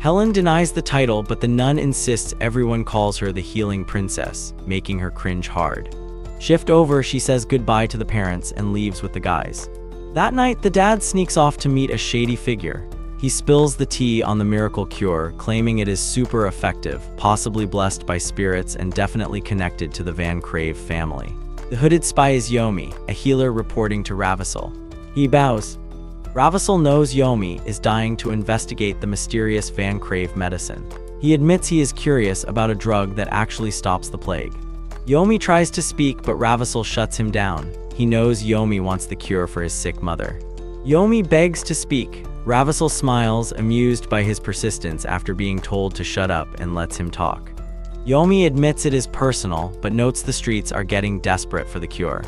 Helen denies the title, but the nun insists everyone calls her the Healing Princess, making her cringe hard. Shift over, she says goodbye to the parents and leaves with the guys. That night, the dad sneaks off to meet a shady figure. He spills the tea on the miracle cure, claiming it is super effective, possibly blessed by spirits and definitely connected to the Van Crave family. The hooded spy is Yomi, a healer reporting to Ravissel. He bows. Ravissel knows Yomi is dying to investigate the mysterious Van Crave medicine. He admits he is curious about a drug that actually stops the plague. Yomi tries to speak, but Ravissel shuts him down. He knows Yomi wants the cure for his sick mother. Yomi begs to speak. Ravissel smiles, amused by his persistence after being told to shut up, and lets him talk. Yomi admits it is personal, but notes the streets are getting desperate for the cure.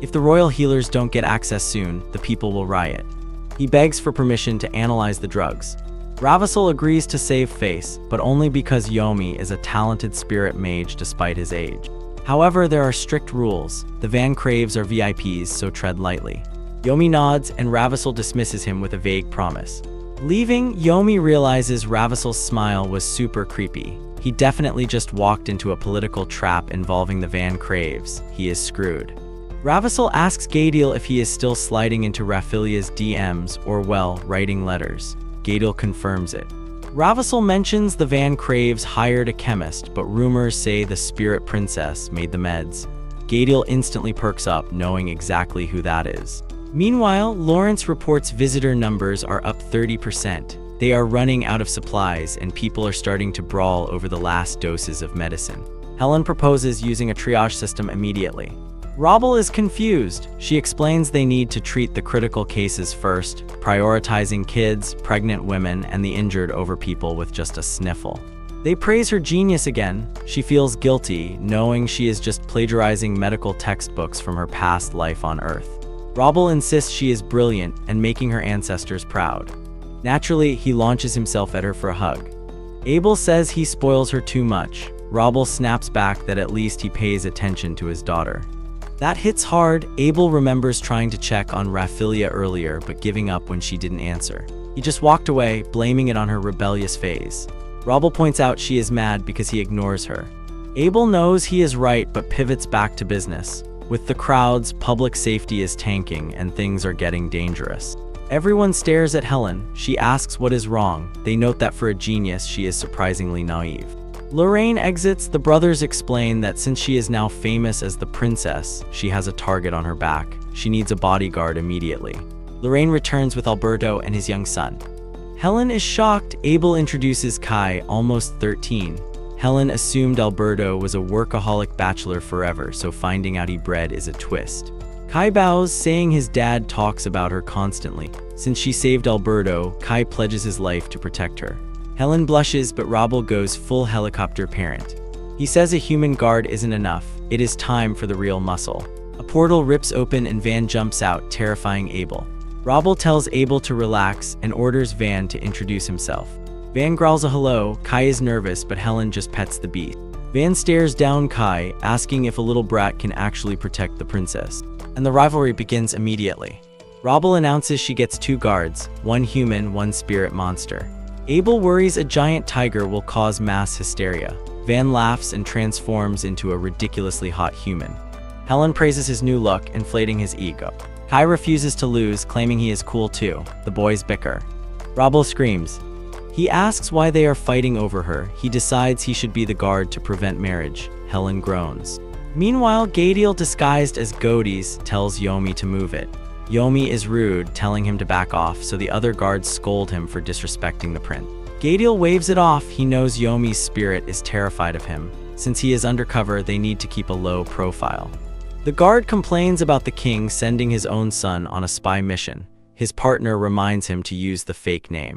If the royal healers don't get access soon, the people will riot. He begs for permission to analyze the drugs. Ravissel agrees to save face, but only because Yomi is a talented spirit mage despite his age. However, there are strict rules. The Van Craves are VIPs, so tread lightly. Yomi nods, and Ravissel dismisses him with a vague promise. Leaving, Yomi realizes Ravissel's smile was super creepy. He definitely just walked into a political trap involving the Van Craves. He is screwed. Ravissel asks Gadel if he is still sliding into Raphaelia's DMs or, well, writing letters. Gadel confirms it. Ravissel mentions the Van Craves hired a chemist, but rumors say the Spirit Princess made the meds. Gadel instantly perks up, knowing exactly who that is. Meanwhile, Lawrence reports visitor numbers are up 30%. They are running out of supplies, and people are starting to brawl over the last doses of medicine. Helen proposes using a triage system immediately. Robel is confused. She explains they need to treat the critical cases first, prioritizing kids, pregnant women, and the injured over people with just a sniffle. They praise her genius again. She feels guilty, knowing she is just plagiarizing medical textbooks from her past life on Earth. Robel insists she is brilliant and making her ancestors proud. Naturally, he launches himself at her for a hug. Abel says he spoils her too much. Robel snaps back that at least he pays attention to his daughter. That hits hard. Abel remembers trying to check on Raphaelia earlier, but giving up when she didn't answer. He just walked away, blaming it on her rebellious phase. Robel points out she is mad because he ignores her. Abel knows he is right but pivots back to business. With the crowds, public safety is tanking and things are getting dangerous. Everyone stares at Helen. She asks what is wrong. They note that for a genius, she is surprisingly naive. Lorraine exits. The brothers explain that since she is now famous as the princess, she has a target on her back. She needs a bodyguard immediately. Lorraine returns with Alberto and his young son. Helen is shocked. Abel introduces Kai, almost 13. Helen assumed Alberto was a workaholic bachelor forever, so finding out he bred is a twist. Kai bows, saying his dad talks about her constantly. Since she saved Alberto, Kai pledges his life to protect her. Helen blushes, but Rabel goes full helicopter parent. He says a human guard isn't enough. It is time for the real muscle. A portal rips open and Van jumps out, terrifying Abel. Rabel tells Abel to relax and orders Van to introduce himself. Van growls a hello. Kai is nervous, but Helen just pets the beast. Van stares down Kai, asking if a little brat can actually protect the princess. And the rivalry begins immediately. Rabel announces she gets 2 guards, one human, one spirit monster. Abel worries a giant tiger will cause mass hysteria. Van laughs and transforms into a ridiculously hot human. Helen praises his new look, inflating his ego. Kai refuses to lose, claiming he is cool too. The boys bicker. Rabel screams. He asks why they are fighting over her. He decides he should be the guard to prevent marriage. Helen groans. Meanwhile, Gadiel, disguised as Godis, tells Yomi to move it. Yomi is rude, telling him to back off, so the other guards scold him for disrespecting the prince. Gadiel waves it off. He knows Yomi's spirit is terrified of him. Since he is undercover, they need to keep a low profile. The guard complains about the king sending his own son on a spy mission. His partner reminds him to use the fake name.